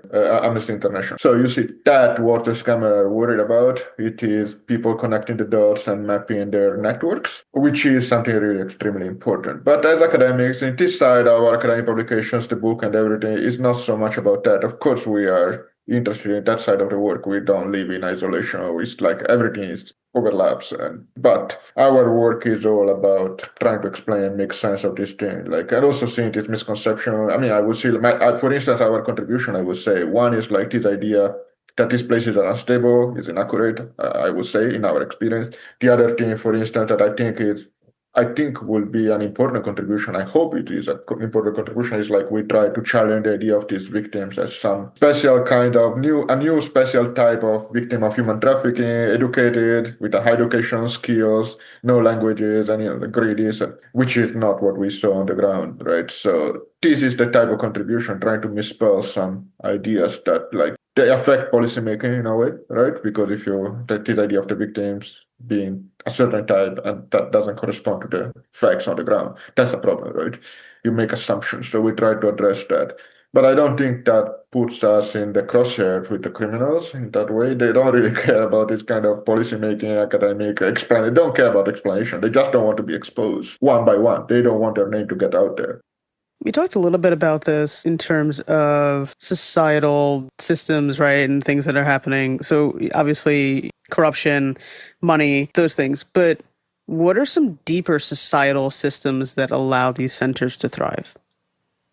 Amnesty International. So you see that what the scammer worried about, it is people connecting the dots and mapping their networks, which is something really extremely important. But as academics, in this side, our academic publications, the book and everything is not so much about that. Of course, we are interested in that side of the work. We don't live in isolation. It's like everything is overlaps. But our work is all about trying to explain and make sense of this thing. Like, and also seeing this misconception. I mean, I would say, for instance, our contribution, I would say, one is like this idea that these places are unstable, is inaccurate, I would say, in our experience. The other thing, for instance, that I think will be an important contribution. I hope it is an important contribution. Is like we try to challenge the idea of these victims as some special kind of a new special type of victim of human trafficking, educated with a high education skills, no languages, and the greedy, which is not what we saw on the ground, right? So this is the type of contribution, trying to misspell some ideas that like they affect policymaking in a way, right? Because if you take the idea of the victims being a certain type and that doesn't correspond to the facts on the ground, that's a problem, right? You make assumptions. So we try to address that. But I don't think that puts us in the crosshairs with the criminals in that way. They don't really care about this kind of policymaking, academic explanation. They don't care about explanation. They just don't want to be exposed one by one. They don't want their name to get out there. We talked a little bit about this in terms of societal systems, right, and things that are happening. So obviously corruption, money, those things. But what are some deeper societal systems that allow these centers to thrive?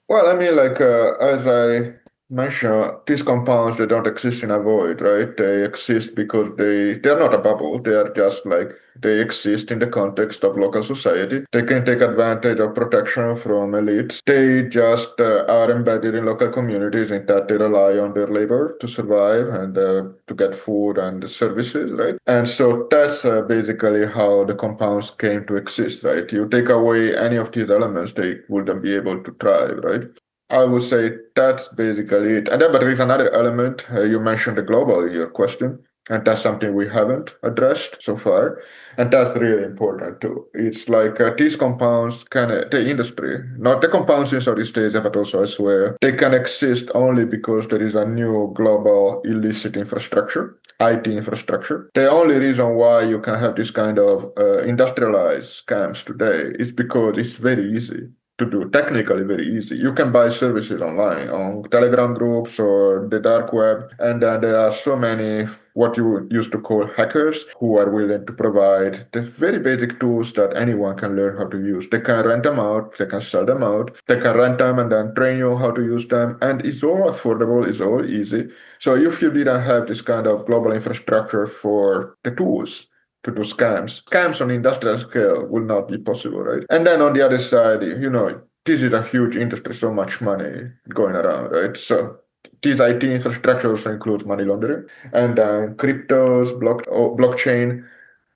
Well, I mean, like as I mentioned, these compounds, they don't exist in a void, right? They exist because they're not a bubble. They are just like they exist in the context of local society. They can take advantage of protection from elites. They just are embedded in local communities in that they rely on their labor to survive and to get food and services, right? And so that's basically how the compounds came to exist, right? You take away any of these elements, they wouldn't be able to thrive, right? I would say that's basically it. And then, but there is another element. You mentioned the global in your question, and that's something we haven't addressed so far. And that's really important too. It's like these compounds the industry, not the compounds in Southeast Asia, but also elsewhere, they can exist only because there is a new global illicit infrastructure, IT infrastructure. The only reason why you can have this kind of industrialized scams today is because it's very easy to do, technically very easy. You can buy services online on Telegram groups or the dark web, and then there are so many what you used to call hackers who are willing to provide the very basic tools that anyone can learn how to use. They can rent them out, they can sell them out, they can rent them and then train you how to use them, and it's all affordable, it's all easy. So if you didn't have this kind of global infrastructure for the tools to do scams on industrial scale will not be possible, right? And then on the other side, this is a huge industry, so much money going around, right? So this IT infrastructure also includes money laundering and cryptos, blockchain,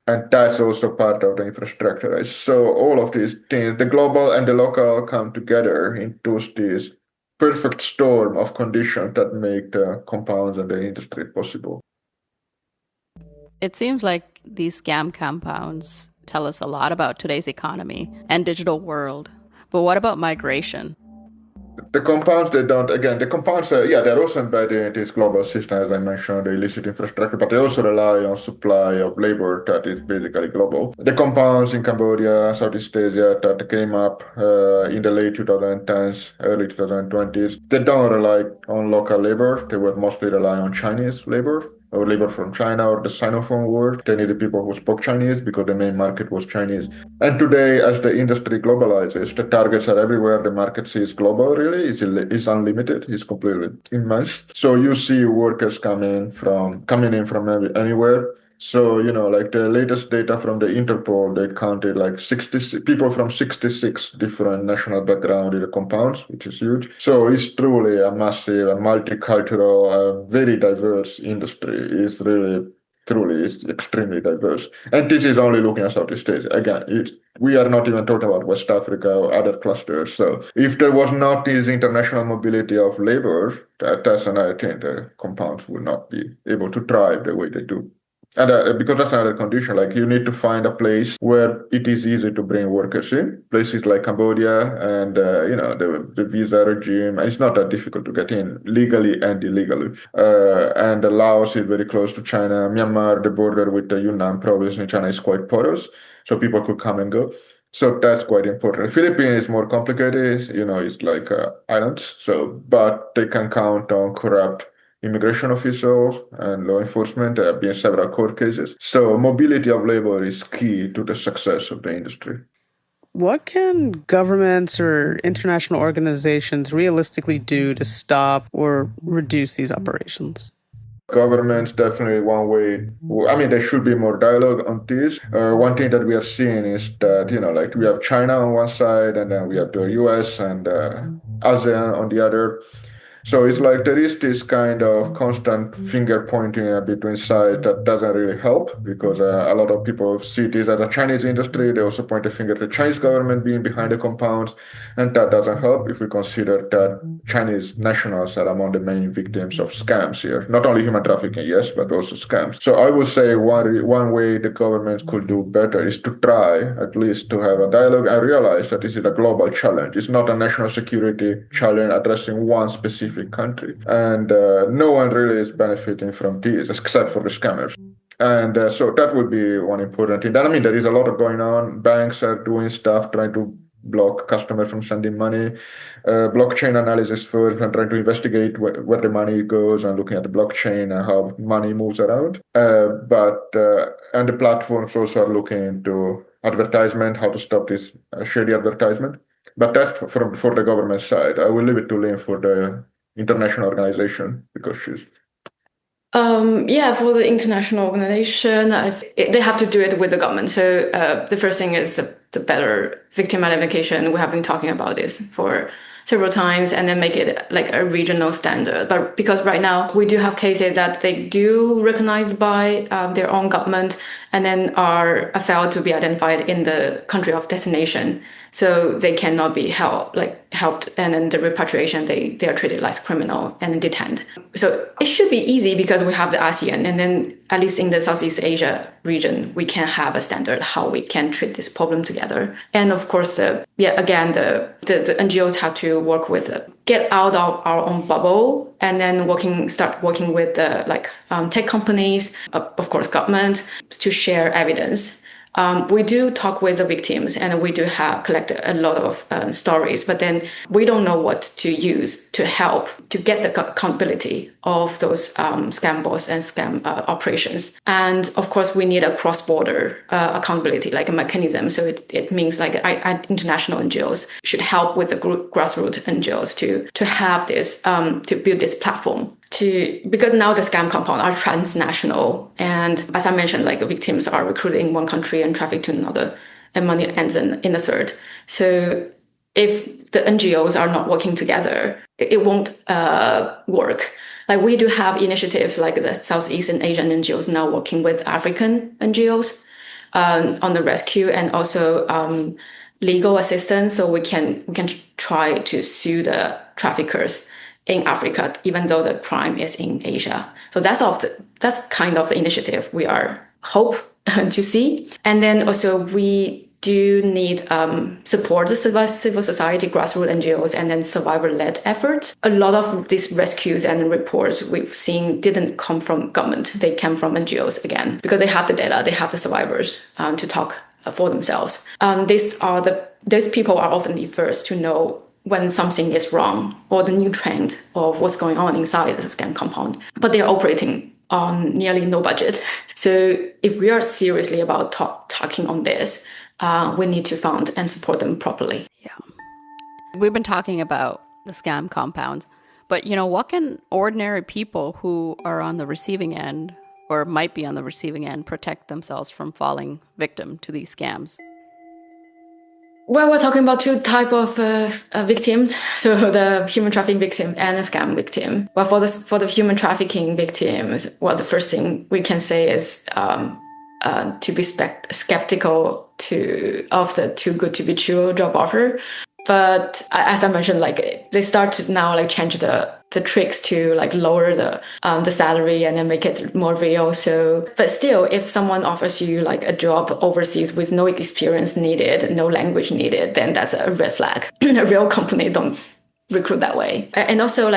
and that's also part of the infrastructure, right? So all of these things, the global and the local, come together into this perfect storm of conditions that make the compounds and the industry possible. It seems like these scam compounds tell us a lot about today's economy and digital world. But what about migration? The compounds, the compounds, they're also embedded in this global system, as I mentioned, the illicit infrastructure, but they also rely on supply of labor that is basically global. The compounds in Cambodia, Southeast Asia that came up in the late 2010s, early 2020s, they don't rely on local labor. They would mostly rely on Chinese labor, or labor from China or the Sinophone world. They needed people who spoke Chinese because the main market was Chinese. And today, as the industry globalizes, the targets are everywhere. The market is global, really. It's unlimited. It's completely immense. So you see workers coming in from anywhere. So, like the latest data from the Interpol, they counted like 60 people from 66 different national backgrounds in the compounds, which is huge. So it's truly a massive, a multicultural, very diverse industry. It's extremely diverse. And this is only looking at Southeast Asia. Again, we are not even talking about West Africa or other clusters. So if there was not this international mobility of labor, that's another thing. The compounds would not be able to thrive the way they do. And because that's another condition, like you need to find a place where it is easy to bring workers in. Places like Cambodia and, the visa regime, and it's not that difficult to get in legally and illegally. And Laos is very close to China. Myanmar, the border with the Yunnan province in China is quite porous, so people could come and go. So that's quite important. The Philippines is more complicated. It's like islands. But they can count on corrupt immigration officials and law enforcement. There have been several court cases. So mobility of labor is key to the success of the industry. What can governments or international organizations realistically do to stop or reduce these operations? Governments definitely one way. I mean, there should be more dialogue on this. One thing that we are seeing is that, like we have China on one side and then we have the US and ASEAN on the other. So it's like there is this kind of constant finger pointing between sides that doesn't really help because a lot of people see this as a Chinese industry. They also point the finger at the Chinese government being behind the compounds, and that doesn't help if we consider that Chinese nationals are among the main victims of scams here. Not only human trafficking, yes, but also scams. So I would say one way the government could do better is to try at least to have a dialogue and realize that this is a global challenge. It's not a national security challenge addressing one specific country, and no one really is benefiting from this except for the scammers. And so that would be one important thing. Then, I mean, there is a lot of going on. Banks are doing stuff trying to block customers from sending money. Blockchain analysis first and trying to investigate where the money goes and looking at the blockchain and how money moves around. And the platforms also are looking into advertisement, how to stop this shady advertisement. But that's for the government side. I will leave it to Ling for the international organization because she's for the international organization, they have to do it with the government. So the first thing is the better victim identification. We have been talking about this for several times, and then make it like a regional standard. But because right now we do have cases that they do recognize by their own government and then are failed to be identified in the country of destination. So they cannot be helped, and then the repatriation, they are treated like criminal and detained. So it should be easy because we have the ASEAN, and then at least in the Southeast Asia region, we can have a standard how we can treat this problem together. And of course, the NGOs have to work with get out of our own bubble and then start working with the tech companies, of course, government, to share evidence. We do talk with the victims and we do collect a lot of stories, but then we don't know what to use to help to get the accountability of those scam bots and scam operations. And of course, we need a cross-border accountability, like a mechanism. So it means like international NGOs should help with the grassroots NGOs to have this, to build this platform. Because now the scam compound are transnational, and as I mentioned, like victims are recruited in one country and trafficked to another, and money ends in the third. So if the NGOs are not working together, it won't work. Like we do have initiatives like the Southeast Asian NGOs now working with African NGOs on the rescue and also legal assistance, so we can try to sue the traffickers in Africa, even though the crime is in Asia. So that's kind of the initiative we are hope to see. And then also we do need support the civil society, grassroots NGOs, and then survivor-led efforts. A lot of these rescues and reports we've seen didn't come from government. They came from NGOs again, because they have the data, they have the survivors to talk for themselves. These people are often the first to know when something is wrong or the new trend of what's going on inside the scam compound. But they're operating on nearly no budget. So if we are seriously about talking on this, we need to fund and support them properly. Yeah. We've been talking about the scam compounds, but what can ordinary people who are on the receiving end or might be on the receiving end protect themselves from falling victim to these scams? Well, we're talking about two types of victims. So the human trafficking victim and the scam victim. Well, for the human trafficking victims, well, the first thing we can say is to be skeptical of the too good to be true job offer. But as I mentioned, they start to now change the tricks to lower the salary and then make it more real. So, but still, if someone offers you a job overseas with no experience needed, no language needed, then that's a red flag. A real company don't recruit that way. And also,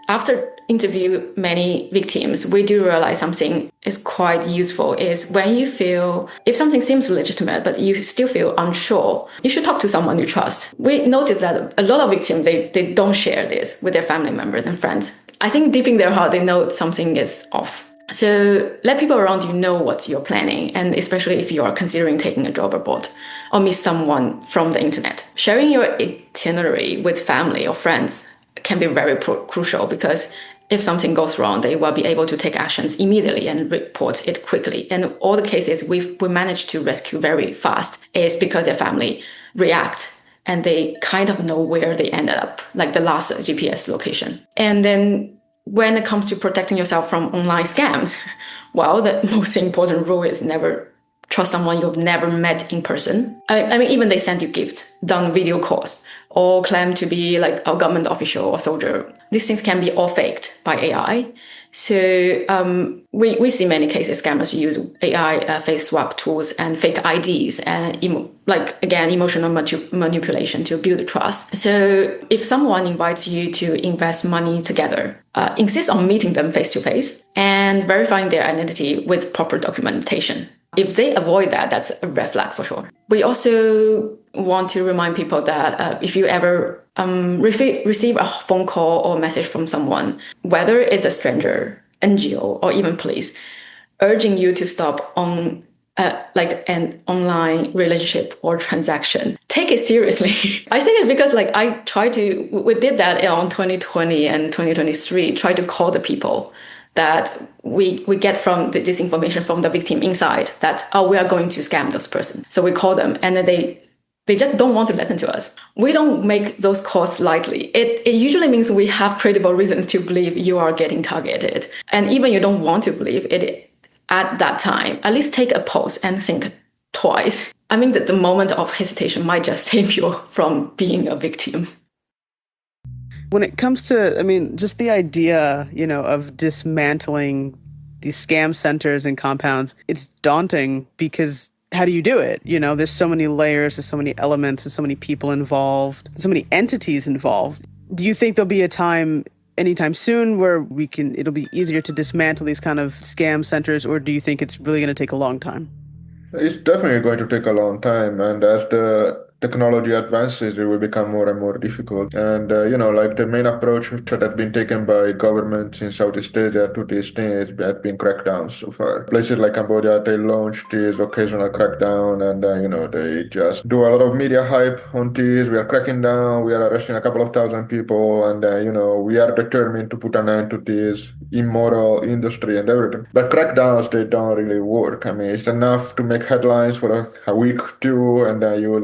after interview many victims, we do realize something is quite useful is when you feel, if something seems legitimate, but you still feel unsure, you should talk to someone you trust. We noticed that a lot of victims, they don't share this with their family members and friends. I think deep in their heart, they know something is off. So let people around you know what you're planning, and especially if you are considering taking a job abroad or meet someone from the internet. Sharing your itinerary with family or friends can be very crucial, because if something goes wrong, they will be able to take actions immediately and report it quickly. And all the cases we managed to rescue very fast is because their family react and they kind of know where they ended up, like the last GPS location. And then when it comes to protecting yourself from online scams, well, the most important rule is never trust someone you've never met in person. I mean, even they send you gifts, done video calls, or claim to be a government official or soldier. These things can be all faked by AI. So we see many cases scammers use AI face swap tools and fake IDs and emotional manipulation to build trust. So if someone invites you to invest money together, insist on meeting them face to face and verifying their identity with proper documentation. If they avoid that, that's a red flag for sure. We also want to remind people that if you ever receive a phone call or message from someone, whether it's a stranger, NGO, or even police, urging you to stop on an online relationship or transaction, take it seriously. I say it because we did that on 2020 and 2023, try to call the people that we get from this information from the victim inside that, we are going to scam this person. So we call them and then they just don't want to listen to us. We don't make those calls lightly. It usually means we have credible reasons to believe you are getting targeted. And even you don't want to believe it at that time, at least take a pause and think twice. I mean that the moment of hesitation might just save you from being a victim. When it comes to, just the idea, of dismantling these scam centers and compounds, it's daunting because how do you do it? There's so many layers, there's so many elements, there's so many people involved, so many entities involved. Do you think there'll be a time anytime soon where it'll be easier to dismantle these kind of scam centers, or do you think it's really going to take a long time? It's definitely going to take a long time, and as the technology advances, it will become more and more difficult. And, the main approach that has been taken by governments in Southeast Asia to these things has been crackdowns so far. Places like Cambodia, they launched these occasional crackdown and, they just do a lot of media hype on these. We are cracking down, we are arresting a couple of thousand people, and, we are determined to put an end to this immoral industry and everything. But crackdowns, they don't really work. It's enough to make headlines for a week or two, and then you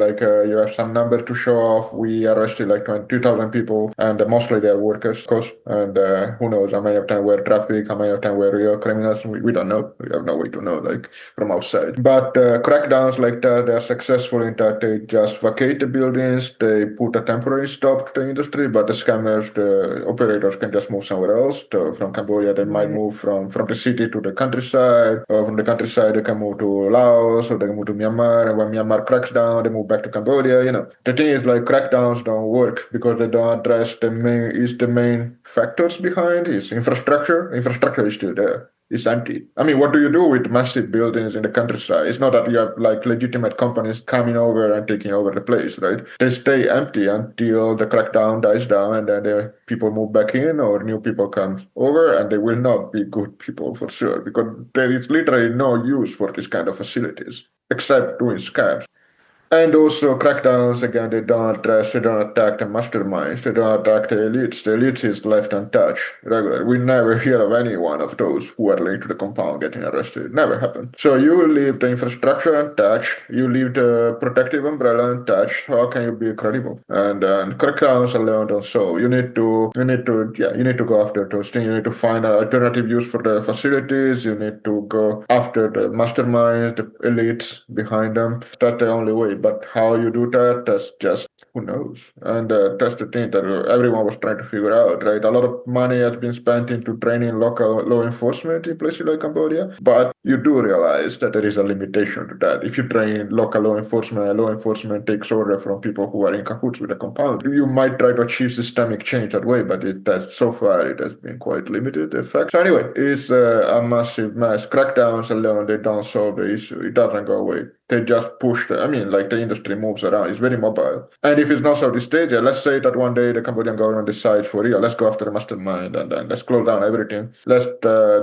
you have some number to show off. We arrested like 2,000 people, and mostly they're workers, of course. And who knows how many of them were trafficked, how many of them were real criminals. We don't know. We have no way to know, like from outside. But crackdowns like that, they're successful in that they just vacate the buildings, they put a temporary stop to the industry, but the scammers, the operators can just move somewhere else. So from Cambodia, they might move from the city to the countryside, or from the countryside, they can move to Laos, or they can move to Myanmar, and when Myanmar cracks down, they move back to Cambodia. The thing is, like, crackdowns don't work because they don't address the main factors behind is infrastructure. Infrastructure is still there. It's empty. I mean, what do you do with massive buildings in the countryside? It's not that you have like legitimate companies coming over and taking over the place, right? They stay empty until the crackdown dies down, and then the people move back in or new people come over, and they will not be good people for sure, because there is literally no use for this kind of facilities except doing scams. And also crackdowns, again, they don't attack the masterminds, they don't attack the elites. The elites is left untouched. Regular. We never hear of any one of those who are linked to the compound getting arrested. It never happened. So you leave the infrastructure untouched, you leave the protective umbrella untouched. How can you be credible? And crackdowns alone don't solve. You need to go after those things. You need to find an alternative use for the facilities. You need to go after the masterminds, the elites behind them. That's the only way. But how you do that, that's just, who knows? And that's the thing that everyone was trying to figure out, right? A lot of money has been spent into training local law enforcement in places like Cambodia, but you do realize that there is a limitation to that. If you train local law enforcement takes order from people who are in cahoots with the compound. You might try to achieve systemic change that way, but so far it has been quite limited effect. So anyway, it's a massive mess. Crackdowns alone, they don't solve the issue. It doesn't go away. They just push the industry moves around. It's very mobile. And if it's not Southeast Asia, let's say that one day the Cambodian government decides for real, let's go after the mastermind and then let's close down everything. Let's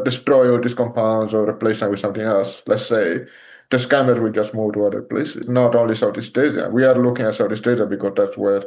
destroy all these compounds or replace them with something else. Let's say the scammers will just move to other places, not only Southeast Asia. We are looking at Southeast Asia because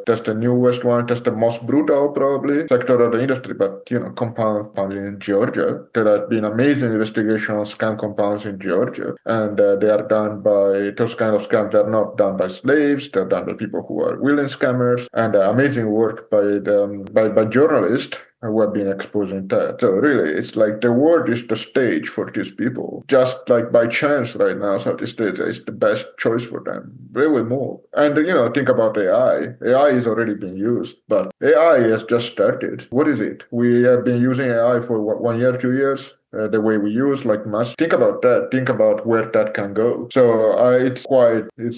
that's the newest one, that's the most brutal probably sector of the industry. But compound in Georgia, there have been amazing investigations on scam compounds in Georgia, and they are done by those kind of scams. They're not done by slaves; they're done by people who are willing scammers, and amazing work by journalists who have been exposing that. So really, it's like the world is the stage for these people. Just like by chance right now, Southeast Asia is the best choice for them. They will move. And think about AI. AI is already being used, but AI has just started. What is it? We have been using AI for 1 year, 2 years? The way we use like mass. Think about that. Think about where that can go. So it's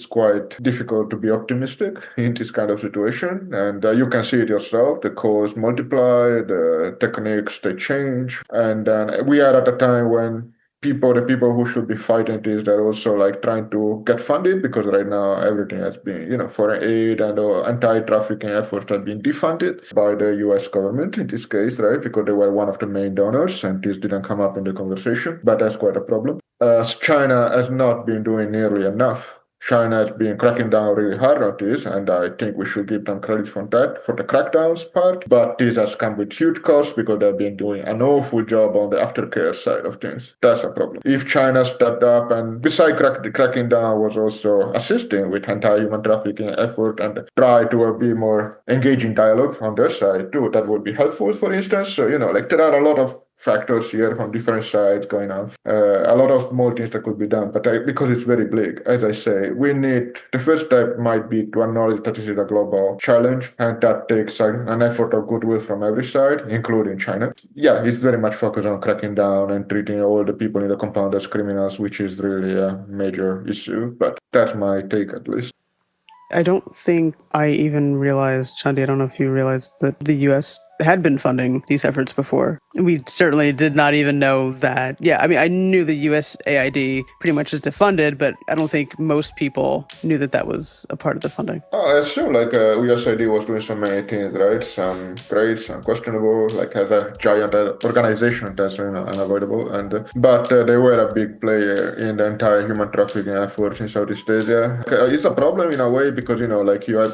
quite difficult to be optimistic in this kind of situation. And you can see it yourself. The costs multiply, the techniques they change, and we are at a time when the people who should be fighting this, they're also like trying to get funded, because right now everything has been, foreign aid and anti-trafficking efforts have been defunded by the US government in this case, right? Because they were one of the main donors, and this didn't come up in the conversation, but that's quite a problem. China has not been doing nearly enough. China has been cracking down really hard on this, and I think we should give them credit for that, for the crackdowns part. But this has come with huge costs because they've been doing an awful job on the aftercare side of things. That's a problem. If China stepped up and besides cracking down was also assisting with anti-human trafficking effort and try to be more engaging dialogue on their side too, that would be helpful, for instance. So, there are a lot of factors here from different sides going on. A lot of small things that could be done, but because it's very big, as I say, the first step might be to acknowledge that this is a global challenge, and that takes an effort of goodwill from every side, including China. Yeah, it's very much focused on cracking down and treating all the people in the compound as criminals, which is really a major issue, but that's my take at least. I don't think I even realized, Chandi, I don't know if you realized that the US had been funding these efforts before. We certainly did not even know that. Yeah, I mean, I knew the USAID pretty much is defunded, but I don't think most people knew that was a part of the funding. I assume USAID was doing so many things, right? Some great, some questionable, like as a giant organization that's unavoidable. But they were a big player in the entire human trafficking efforts in Southeast Asia. It's a problem in a way because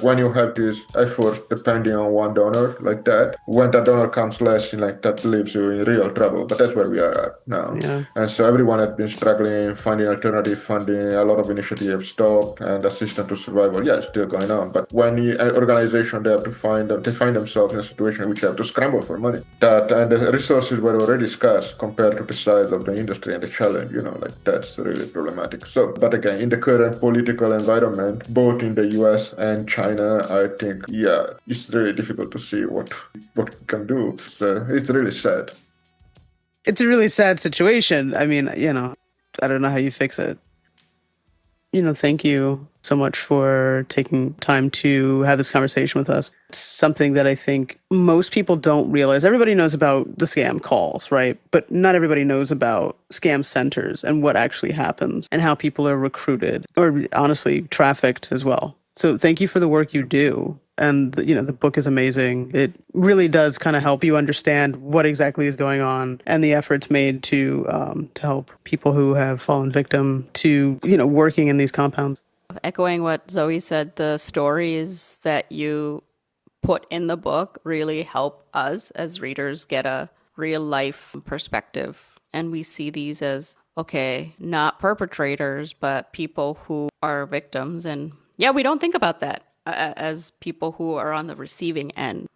when you have these efforts depending on one donor like that, when that dollar comes less, like that leaves you in real trouble. But that's where we are at now. Yeah. And so everyone had been struggling, finding alternative funding. A lot of initiatives stopped, and assistance to survival, yeah, it's still going on. But when an organization, they find themselves in a situation in which they have to scramble for money. And the resources were already scarce compared to the size of the industry and the challenge. Like that's really problematic. So, but again, in the current political environment, both in the US and China, I think, yeah, it's really difficult to see what we can do. So it's really sad. It's a really sad situation. I mean, I don't know how you fix it. Thank you so much for taking time to have this conversation with us. It's something that I think most people don't realize. Everybody knows about the scam calls, right? But not everybody knows about scam centers and what actually happens and how people are recruited or honestly trafficked as well. So thank you for the work you do. And, the book is amazing. It really does kind of help you understand what exactly is going on and the efforts made to help people who have fallen victim to, working in these compounds. Echoing what Zoe said, the stories that you put in the book really help us as readers get a real life perspective. And we see these as, okay, not perpetrators, but people who are victims. And yeah, we don't think about that as people who are on the receiving end.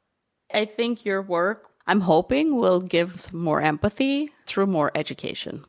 I think your work, I'm hoping, will give some more empathy through more education.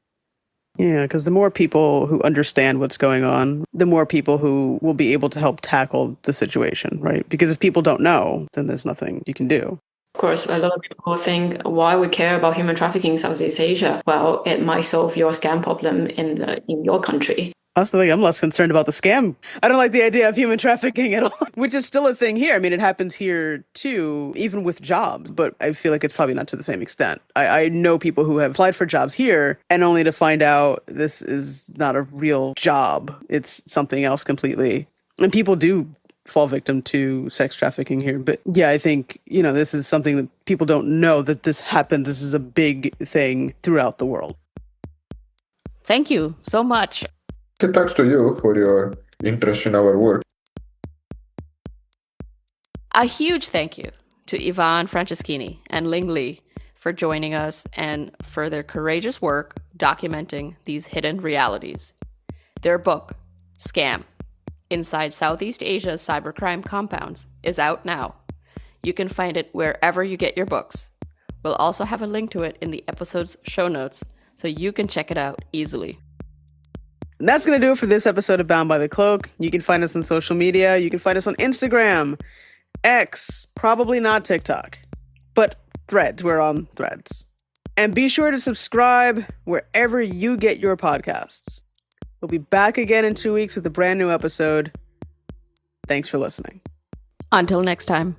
Yeah, because the more people who understand what's going on, the more people who will be able to help tackle the situation, right? Because if people don't know, then there's nothing you can do. Of course, a lot of people think, why we care about human trafficking in Southeast Asia? Well, it might solve your scam problem in your country. Honestly, I'm less concerned about the scam. I don't like the idea of human trafficking at all, which is still a thing here. I mean, it happens here too, even with jobs, but I feel like it's probably not to the same extent. I know people who have applied for jobs here and only to find out this is not a real job. It's something else completely. And people do fall victim to sex trafficking here. But yeah, I think, this is something that people don't know that this happens. This is a big thing throughout the world. Thank you so much. Thanks to you for your interest in our work. A huge thank you to Yvonne Franceschini and Ling Li for joining us and for their courageous work documenting these hidden realities. Their book, Scam: Inside Southeast Asia's Cybercrime Compounds, is out now. You can find it wherever you get your books. We'll also have a link to it in the episode's show notes so you can check it out easily. And that's going to do it for this episode of Bound by the Cloak. You can find us on social media. You can find us on Instagram, X, probably not TikTok, but Threads. We're on Threads. And be sure to subscribe wherever you get your podcasts. We'll be back again in 2 weeks with a brand new episode. Thanks for listening. Until next time.